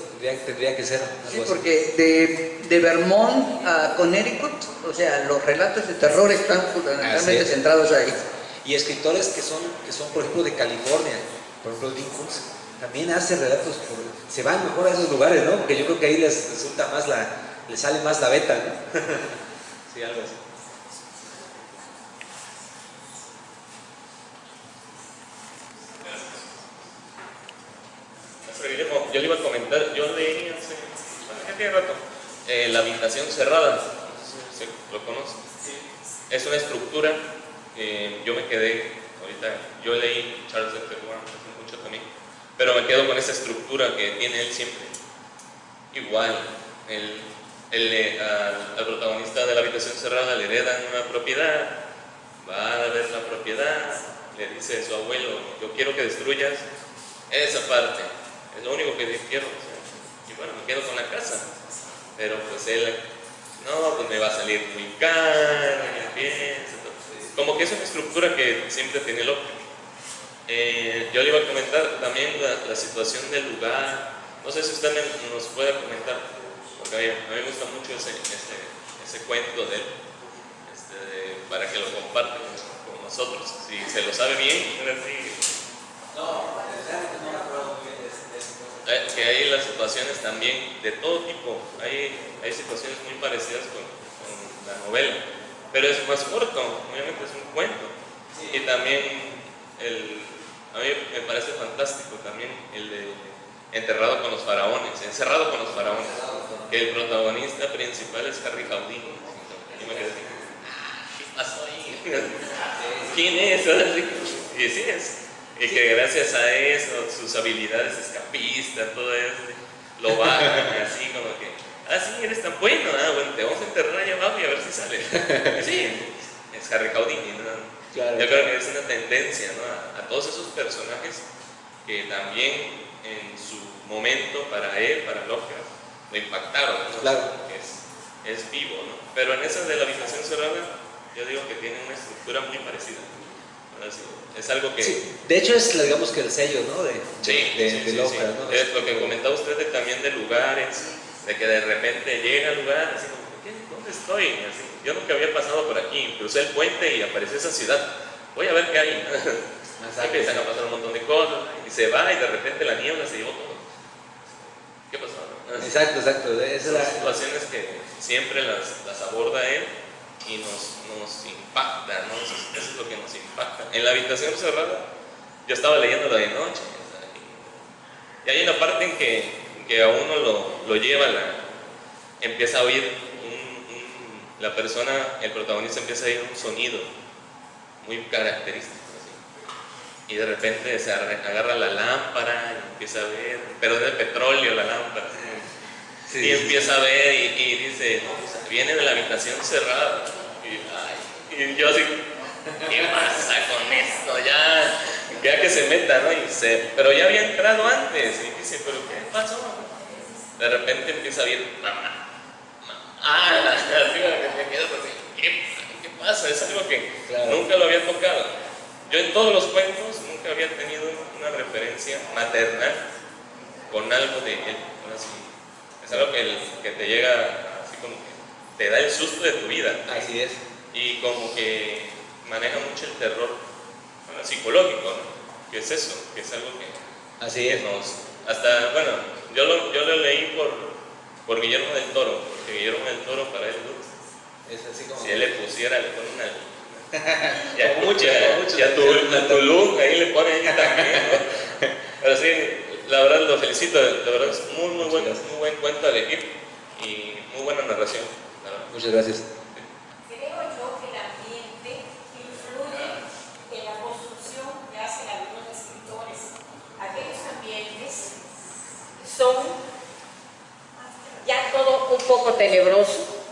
tendría que ser algo Sí, así. porque de Vermont a Connecticut, o sea, los relatos de terror están fundamentalmente centrados ahí. Y escritores que son, por ejemplo, de California, por ejemplo, Dean Koontz, también hace relatos, se van mejor a esos lugares, ¿no? Porque yo creo que ahí les resulta más les sale más la beta, ¿no? Sí, algo así. Yo le iba a comentar, yo leí ya tiene rato, La habitación cerrada, no sé si lo conocen. Es una estructura que yo me quedé, ahorita, yo leí Charles F. Warren hace mucho también, pero me quedo con esa estructura que tiene él siempre. Igual, al protagonista de la habitación cerrada le heredan una propiedad, va a ver la propiedad, le dice a su abuelo, yo quiero que destruyas esa parte, es lo único que quiero, y bueno, me quedo con la casa, pero pues él, no, pues me va a salir muy caro, como que es una estructura que siempre tiene el otro. Yo le iba a comentar también la situación del lugar, no sé si usted nos puede comentar, porque a mí me gusta mucho ese cuento de él, para que lo compartan con nosotros, si se lo sabe bien. No, realmente no me acuerdo muy bien de ese cuento. Que hay las situaciones también de todo tipo, hay situaciones muy parecidas con la novela, pero es más corto, obviamente es un cuento. Y también a mí me parece fantástico también el de Encerrado con los faraones, que el protagonista principal es Harry Houdini. Yo me quedé así, ¿qué pasó ahí? ¿Quién es? Y sí es. Y que gracias a eso, sus habilidades escapistas, todo eso, lo bajan así como que, sí, eres tan bueno, bueno, te vamos a enterrar allá abajo y a ver si sale. Sí, es Harry Houdini, ¿no? Claro. Yo creo que es una tendencia, ¿no? A todos esos personajes que también en su momento para él, para Lovecraft, lo impactaron, ¿no? Claro. Es vivo, ¿no? Pero en esa de la habitación cerrada, yo digo que tiene una estructura muy parecida. Es algo que... Sí, de hecho es, digamos que el sello, ¿no? De Lovecraft, ¿no? Es lo que comentaba usted también de lugares, de que de repente llega al lugar, así como, ¿dónde estoy? Así, yo nunca había pasado por aquí, crucé el puente y apareció esa ciudad, voy a ver qué hay. Empiezan a pasar un montón de cosas, y se va y de repente la niebla se llevó todo. ¿Qué pasó? Exacto. Son situaciones que siempre las aborda él y nos impacta, ¿no? Eso es lo que nos impacta. En la habitación cerrada, yo estaba leyéndola de noche, y hay una parte en que a uno lo lleva, empieza a oír, la persona, el protagonista empieza a oír un sonido muy característico, así. Y de repente se agarra la lámpara y empieza a ver, pero es de petróleo la lámpara. Sí, y empieza a ver y dice, no, pues viene de la habitación cerrada. Y yo así, ¿qué pasa con esto? Ya que se meta, ¿no? Pero ya había entrado antes. Y dice, ¿pero qué pasó? De repente empieza a ver, mamá. Así me quedas así, ¿qué pasa? Es algo que nunca lo había tocado. Yo en todos los cuentos nunca había tenido una referencia maternal con algo de él. Así. Es algo que te llega así como que te da el susto de tu vida. Así es. Y como que maneja mucho el terror psicológico, ¿no? Que es eso, que es algo que, así es. Hasta, bueno, yo lo leí por Guillermo del Toro, porque Guillermo del Toro para él, es así como si él le pusiera, le pone una... a Tulum, ahí le pone ahí también, ¿no? Pero sí, la verdad lo felicito, la verdad es muy buen cuento a elegir y muy buena narración. Muchas gracias. Creo yo que el ambiente influye en la construcción que hacen algunos escritores. Aquellos ambientes son ya todo un poco tenebroso,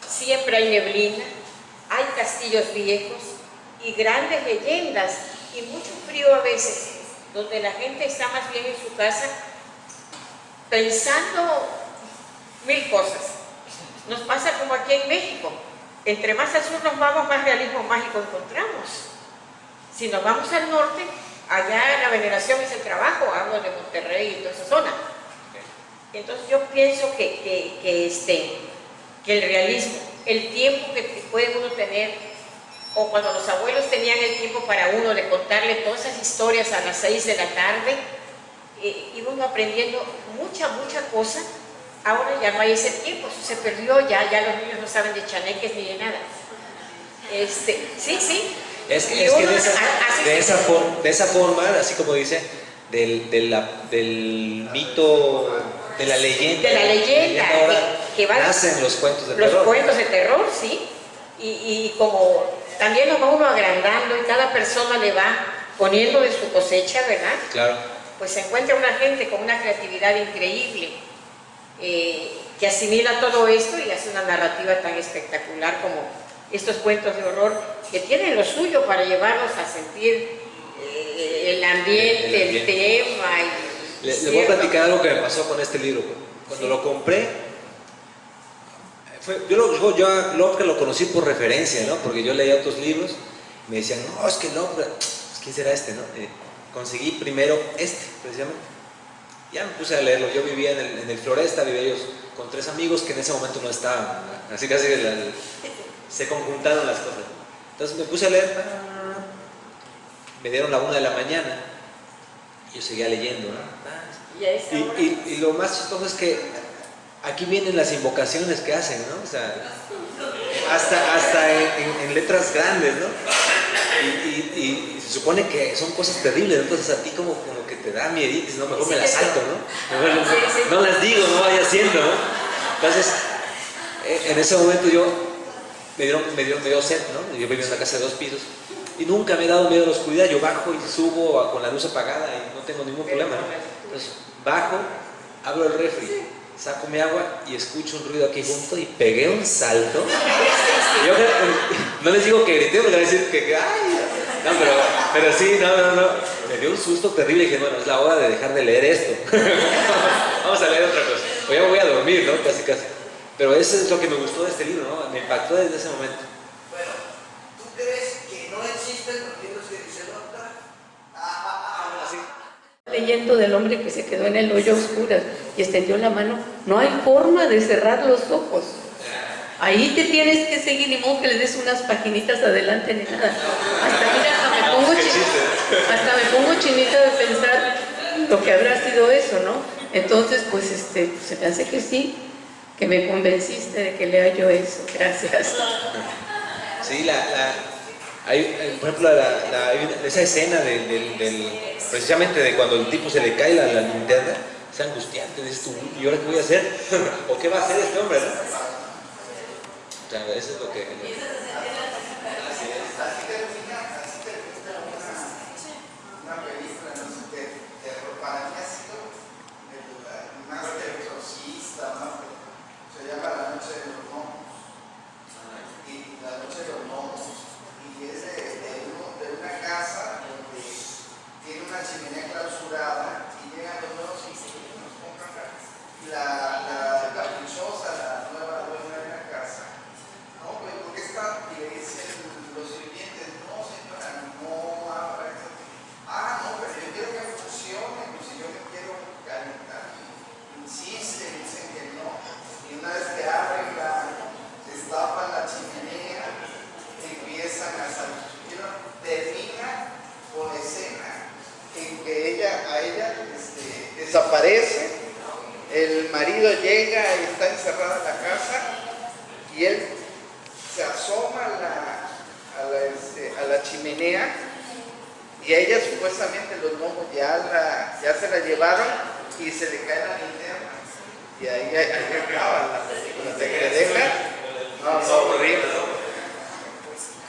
siempre hay neblina, hay castillos viejos y grandes leyendas y mucho frío a veces, donde la gente está más bien en su casa pensando mil cosas. Nos pasa como aquí en México, entre más al sur nos vamos, más realismo mágico encontramos. Si nos vamos al norte, allá la veneración es el trabajo, hablo de Monterrey y toda esa zona. Entonces yo pienso que el realismo, el tiempo que puede uno tener, o cuando los abuelos tenían el tiempo para uno de contarle todas esas historias a las 6 de la tarde, iba uno aprendiendo mucha cosa. Ahora ya no hay ese tiempo, eso se perdió, ya los niños no saben de chaneques ni de nada. Sí. Es que de esa forma, así como dice, del mito, de la leyenda. De la leyenda. Ahora, que va... Nacen los cuentos de terror. Los cuentos de terror, sí. Y como también lo va uno agrandando y cada persona le va poniendo de su cosecha, ¿verdad? Claro. Pues se encuentra una gente con una creatividad increíble que asimila todo esto y hace una narrativa tan espectacular como estos cuentos de horror que tienen lo suyo para llevarnos a sentir el ambiente, el tema. Le voy a platicar algo que me pasó con este libro. Cuando lo compré, yo a Lovecraft lo conocí por referencia, ¿no? Porque yo leía otros libros, me decían, no, es que Lovecraft, pues, ¿quién será este, no? Conseguí primero este, precisamente. Ya me puse a leerlo. Yo vivía en el Floresta, vivía yo con 3 amigos que en ese momento no estaban, así casi se conjuntaron las cosas. Entonces me puse a leer, me dieron la 1 de la mañana y yo seguía leyendo, ¿no? Y lo más chistoso es que aquí vienen las invocaciones que hacen, ¿no? O sea, hasta en letras grandes, ¿no? Y se supone que son cosas terribles, ¿no? Entonces a ti como que te da mieditis, ¿no? Mejor me las salto, ¿no? Mejor no las digo, no vaya haciendo, ¿no? Entonces, en ese momento me dio sed, ¿no? Yo vivía en una casa de 2 pisos y nunca me he dado miedo a la oscuridad. Yo bajo y subo con la luz apagada y no tengo ningún problema, ¿no? Entonces, bajo, abro el refri, saco mi agua y escucho un ruido aquí junto y pegué un salto. Yo no les digo que grité porque van a decir que ¡ay! No, pero sí, no. Me dio un susto terrible y dije, bueno, es la hora de dejar de leer esto. Vamos a leer otra cosa. O ya me voy a dormir, ¿no? Casi. Pero eso es lo que me gustó de este libro, ¿no? Me impactó desde ese momento. Bueno, ¿tú crees que no existen los libros que dice Lovecraft? Así. Leyendo del hombre que se quedó en el hoyo a oscuras y extendió la mano, no hay forma de cerrar los ojos. Ahí te tienes que seguir, ni modo que le des unas paginitas adelante ni nada. Hasta me pongo chinita de pensar lo que habrá sido eso, ¿no? Entonces, pues se me hace que sí, que me convenciste de que lea yo eso. Gracias. Sí, hay, por ejemplo, esa escena precisamente de cuando el tipo se le cae la linterna, es angustiante, dices tú, ¿y ahora qué voy a hacer? ¿O qué va a hacer este hombre, no? O sea, eso es lo que... Una película, no sé qué, terror, para mí ha sido más que El Exorcista, ¿no? Se llama La Noche de los Gnomos. Y La Noche de los Gnomos. Y es de una casa donde tiene una chimenea clausurada y llegan los nuevos inquilinos, y la caprichosa, la nueva dueña de la casa, no, pues ¿por qué está? Y le dicen los sirvientes, no señora, no abra eso. No, pero yo quiero que funcione, pues si yo me quiero calentar. Insisten, dicen que no. Y una vez que abren destapan la chimenea, empiezan a salir. Termina con la escena en que a ella desaparece, el marido llega y está encerrada en la casa y él se asoma a la chimenea y a ella supuestamente los gnomos ya se la llevaron y se le cae la linterna y ahí acaba la película, te deja horrible, ¿no?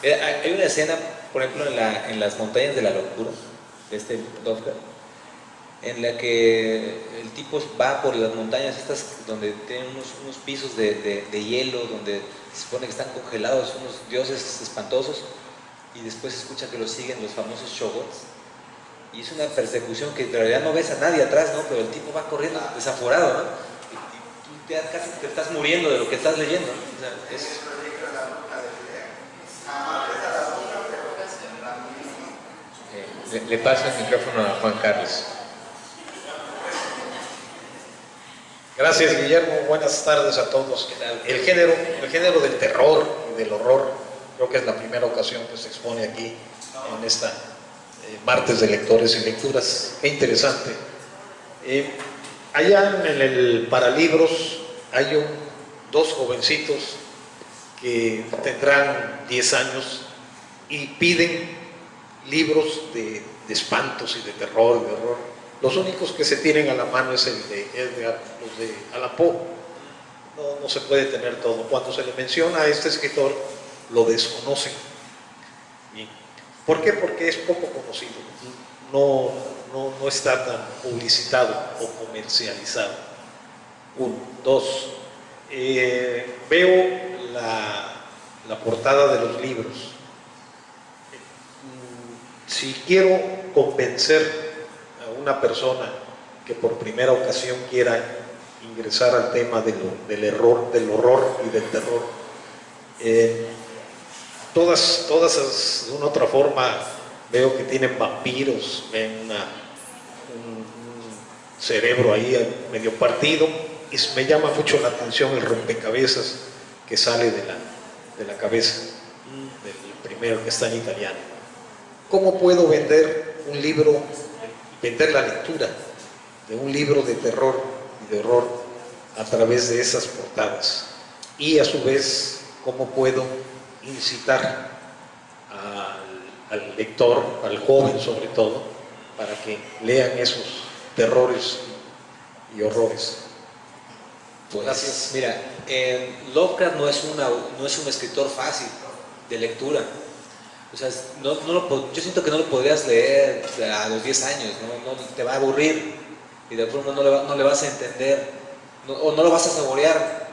Hay una escena, por ejemplo, en las montañas de la locura, de este Lovecraft, en la que el tipo va por las montañas estas donde tienen unos pisos de hielo, donde se supone que están congelados unos dioses espantosos, y después escucha que lo siguen los famosos Shoggoths, y es una persecución que en realidad no ves a nadie atrás, ¿no? Pero el tipo va corriendo desaforado, ¿no? Y tú casi te estás muriendo de lo que estás leyendo, ¿no? O sea, es... Le paso el micrófono a Juan Carlos. Gracias, Guillermo. Buenas tardes a todos. El género del terror y del horror, creo que es la primera ocasión que se expone aquí en esta martes de lectores y lecturas. Qué interesante. Allá en el Paralibros hay 2 jovencitos que tendrán 10 años y piden libros de espantos y de terror y de horror. Los únicos que se tienen a la mano es los de Allan Poe. no se puede tener todo. Cuando se le menciona a este escritor, lo desconocen. ¿Por qué? Porque es poco conocido, no está tan publicitado o comercializado. Uno. Dos, veo la portada de los libros. Si quiero convencer a una persona que por primera ocasión quiera ingresar al tema del horror y del terror, todas de una u otra forma veo que tienen vampiros, ven un cerebro ahí medio partido, y me llama mucho la atención el rompecabezas que sale de la cabeza del primero, que está en italiano. ¿Cómo puedo vender un libro, vender la lectura de un libro de terror y de horror a través de esas portadas? Y a su vez, ¿cómo puedo incitar al lector, al joven sobre todo, para que lean esos terrores y horrores? Pues, Gracias. mira, Lovecraft no es un escritor fácil de lectura. O sea, yo siento que no lo podrías leer a los 10 años, no te va a aburrir y de forma no le vas a entender o no lo vas a saborear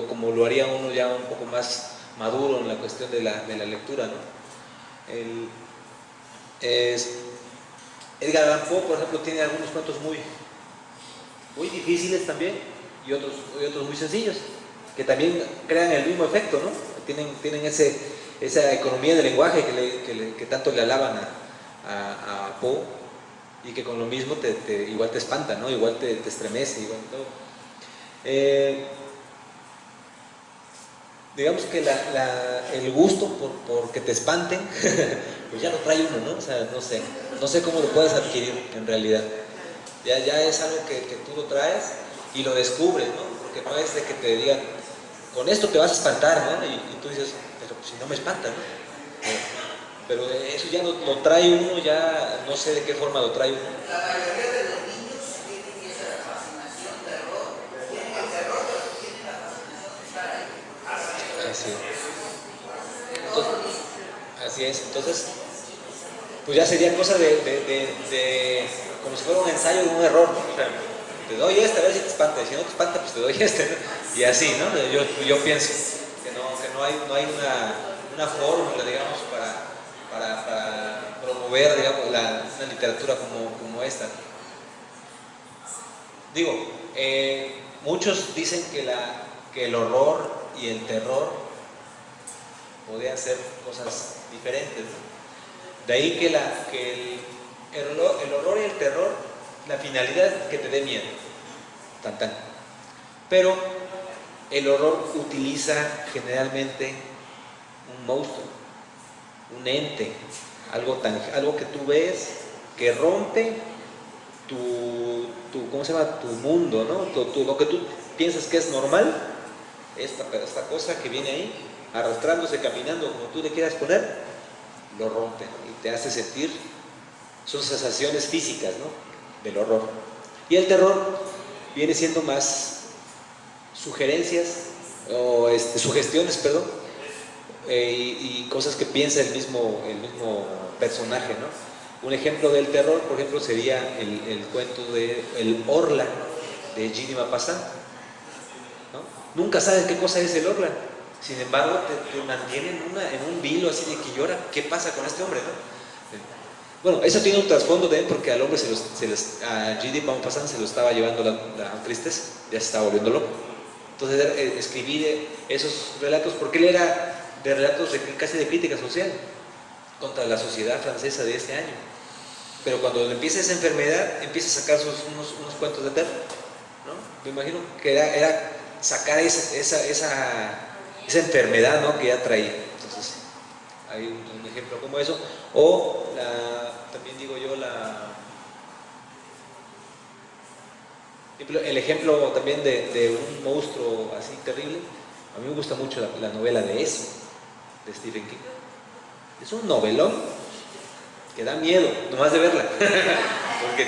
como lo haría uno ya un poco más maduro en la cuestión de la lectura, ¿no? Edgar Allan Poe, por ejemplo, tiene algunos cuentos muy difíciles también y otros muy sencillos, que también crean el mismo efecto, ¿no? Tienen esa economía del lenguaje que tanto le alaban a Poe, y que con lo mismo igual te espanta, ¿no? Igual te estremece, igual todo. Digamos que el gusto por que te espanten, pues ya lo trae uno, ¿no? O sea, no sé cómo lo puedes adquirir en realidad. Ya es algo que tú lo traes y lo descubres, ¿no? Porque no es de que te digan, con esto te vas a espantar, ¿no? Y tú dices, pero si no me espanta, ¿no? Pero eso ya lo trae uno, ya no sé de qué forma lo trae uno. La mayoría de los niños tienen esa fascinación terror, tienen el terror, pero tienen la fascinación de estar ahí. Así es. Entonces, pues ya sería cosa de como si fuera un ensayo de un error, ¿no? O sea, te doy a ver si te espanta, y si no te espanta, pues te doy ¿no? Y así, ¿no? Yo pienso que no hay una fórmula, digamos, para promover, digamos, una literatura como esta. Digo, muchos dicen que el horror y el terror podrían ser cosas diferentes, ¿no? De ahí que el horror y el terror, la finalidad es que te dé miedo, tan. Pero el horror utiliza generalmente un monstruo, un ente, algo que tú ves, que rompe ¿cómo se llama? Tu mundo, ¿no? Lo que tú piensas que es normal, esta cosa que viene ahí, arrastrándose, caminando, como tú le quieras poner, lo rompe, ¿no? Y te hace sentir, son sensaciones físicas, ¿no? Del horror. Y el terror viene siendo más sugerencias, o sugestiones, perdón, y cosas que piensa el mismo personaje, ¿no? Un ejemplo del terror, por ejemplo, sería el cuento de El Orla, de Ginny Maupassant, ¿no? Nunca sabes qué cosa es el Orla, sin embargo te mantiene en un vilo así de que llora, ¿qué pasa con este hombre, no? Bueno, eso tiene un trasfondo también, porque al hombre a Ginny Maupassant se lo estaba llevando la tristeza, ya se estaba volviendo loco. Entonces escribí esos relatos, porque él era de relatos casi de crítica social contra la sociedad francesa de ese año. Pero cuando empieza esa enfermedad, empieza a sacar unos cuentos de terror, ¿no? Me imagino que era sacar esa enfermedad, ¿no? Que ya traía. Entonces, hay un ejemplo como eso. O también digo yo, el ejemplo también de un monstruo así terrible. A mí me gusta mucho la novela de Eso, de Stephen King. Es un novelón que da miedo, nomás de verla, porque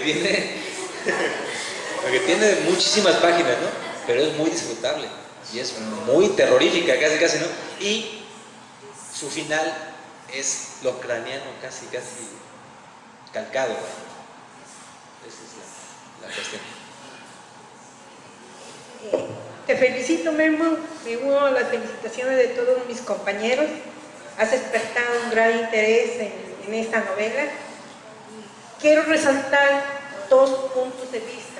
tiene muchísimas páginas, ¿no? Pero es muy disfrutable. y es muy terrorífica, casi, ¿no? Y su final es lovecraftiano, casi calcado. Esa es la cuestión. Te felicito, Memo, me uno a las felicitaciones de todos mis compañeros. Has despertado un gran interés en esta novela. Quiero resaltar 2 puntos de vista.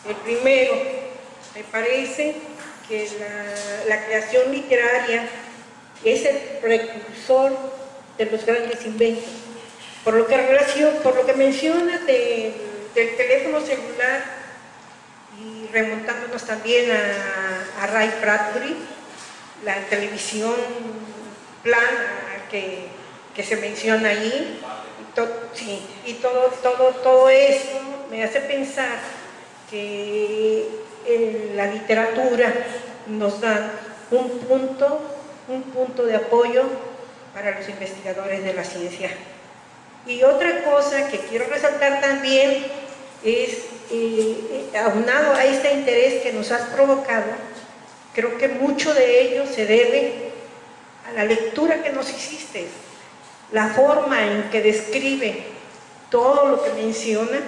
El primero, me parece que la creación literaria es el precursor de los grandes inventos. Por lo que mencionas del teléfono celular, y remontándonos también a Ray Bradbury, la televisión plana que se menciona ahí, y todo eso me hace pensar que en la literatura nos dan un punto de apoyo para los investigadores de la ciencia. Y otra cosa que quiero resaltar también es, aunado a este interés que nos has provocado, creo que mucho de ello se debe a la lectura que nos hiciste, la forma en que describe todo lo que menciona,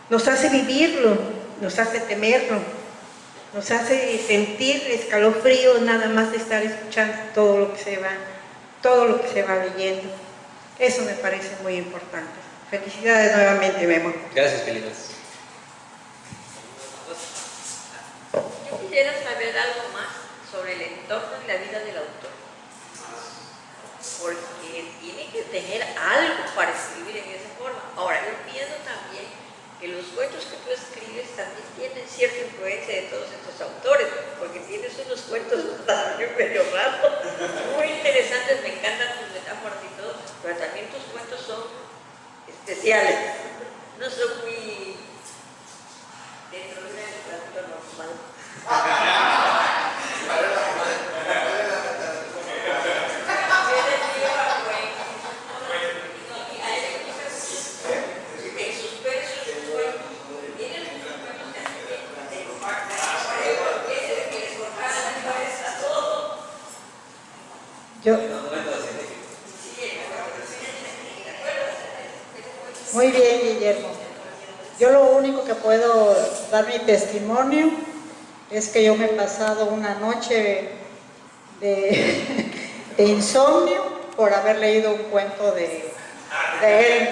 nos hace vivirlo, nos hace temerlo, nos hace sentir escalofrío nada más de estar escuchando todo lo que se va leyendo. Eso me parece muy importante. Felicidades nuevamente, Memo. Gracias, Felipe. Yo quisiera saber algo más sobre el entorno y la vida del autor, porque tiene que tener algo para escribir en esa forma. Ahora, yo pienso también que los cuentos que tú escribes también tienen cierta influencia de todos estos autores, porque tienes unos cuentos también medio raros, muy interesantes, me encantan tus metáforas y todo, pero también tus cuentos son especiales, no son muy dentro de una literatura normal. Muy bien, Guillermo. Yo lo único que puedo dar mi testimonio es que yo me he pasado una noche de insomnio por haber leído un cuento de él.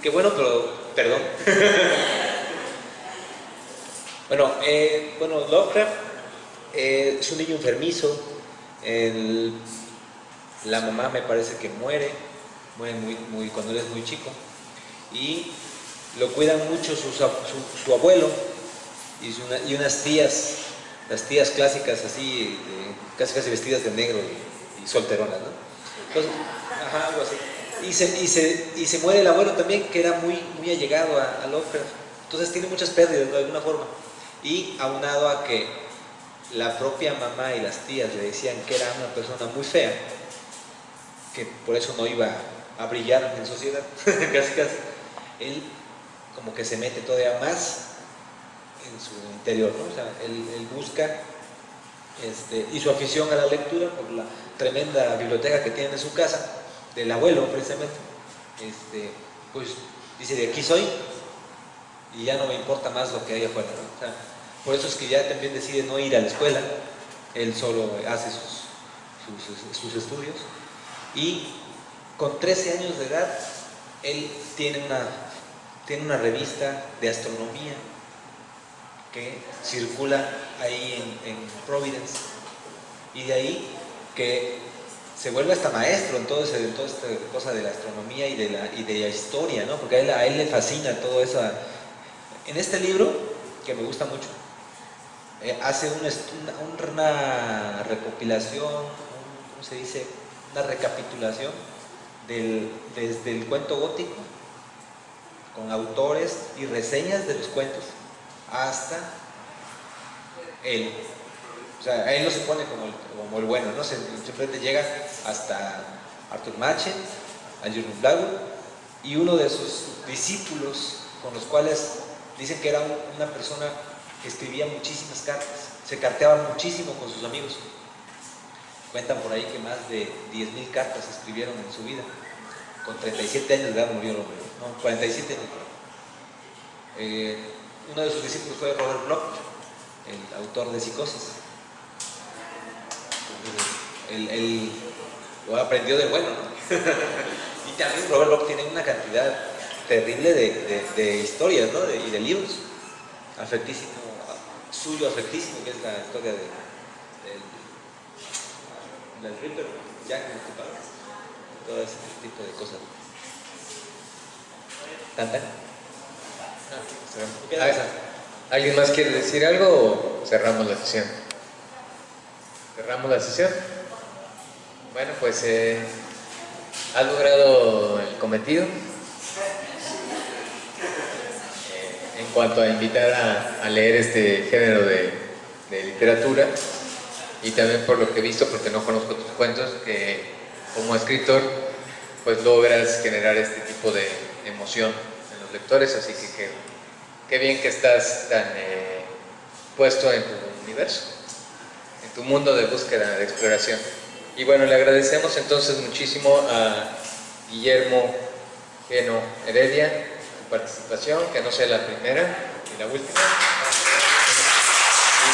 Qué bueno, pero perdón. Bueno, Lovecraft es un niño enfermizo. La mamá me parece que muere cuando él es muy chico, y lo cuidan mucho su abuelo y unas tías, las tías clásicas así, casi vestidas de negro y solteronas, ¿no? Entonces, algo así. Y se muere el abuelo también, que era muy allegado a Lovecraft. Entonces tiene muchas pérdidas de alguna forma, y aunado a que la propia mamá y las tías le decían que era una persona muy fea, que por eso no iba a brillar en sociedad, casi, él como que se mete todavía más en su interior, ¿no? O sea, él busca, y su afición a la lectura, por la tremenda biblioteca que tiene en su casa, del abuelo precisamente, pues dice: de aquí soy y ya no me importa más lo que hay afuera, ¿no? O sea, por eso es que ya también decide no ir a la escuela, él solo hace sus estudios. Y con 13 años de edad, él tiene una revista de astronomía que circula ahí en Providence, y de ahí que se vuelve hasta maestro en toda esta cosa de la astronomía y de la historia, ¿no? Porque a él le fascina todo eso. En este libro, que me gusta mucho, hace una recopilación, ¿cómo se dice? Una recapitulación desde el cuento gótico, con autores y reseñas de los cuentos, hasta él. O sea, a él no se pone como el bueno, ¿no? Simplemente llega hasta Arthur Machen, a Jürgen Blackwood, y uno de sus discípulos con los cuales Dicen que era una persona que escribía muchísimas cartas, se carteaba muchísimo con sus amigos. Cuentan por ahí que más de 10,000 cartas escribieron en su vida. Con 37 años de edad murió el hombre, no, 47 años. Uno de sus discípulos fue Robert Bloch, el autor de Psicosis. Él lo aprendió del bueno, ¿no? Y también Robert Bloch tiene una cantidad terrible de historias, ¿no? Y de libros. Afectísimo, suyo afectísimo, que es la historia del Ripper, Jack el Destripador, todo ese tipo de cosas. ¿Tantan? ¿Alguien más quiere decir algo o cerramos la sesión? ¿Cerramos la sesión? Bueno, pues ha logrado el cometido en cuanto a invitar a leer este género de literatura, y también por lo que he visto, porque no conozco tus cuentos, que como escritor pues logras generar este tipo de emoción en los lectores, así que qué bien que estás tan puesto en tu universo, en tu mundo de búsqueda, de exploración. Y bueno, le agradecemos entonces muchísimo a Guillermo Geno Heredia su participación, que no sea la primera ni la última. Y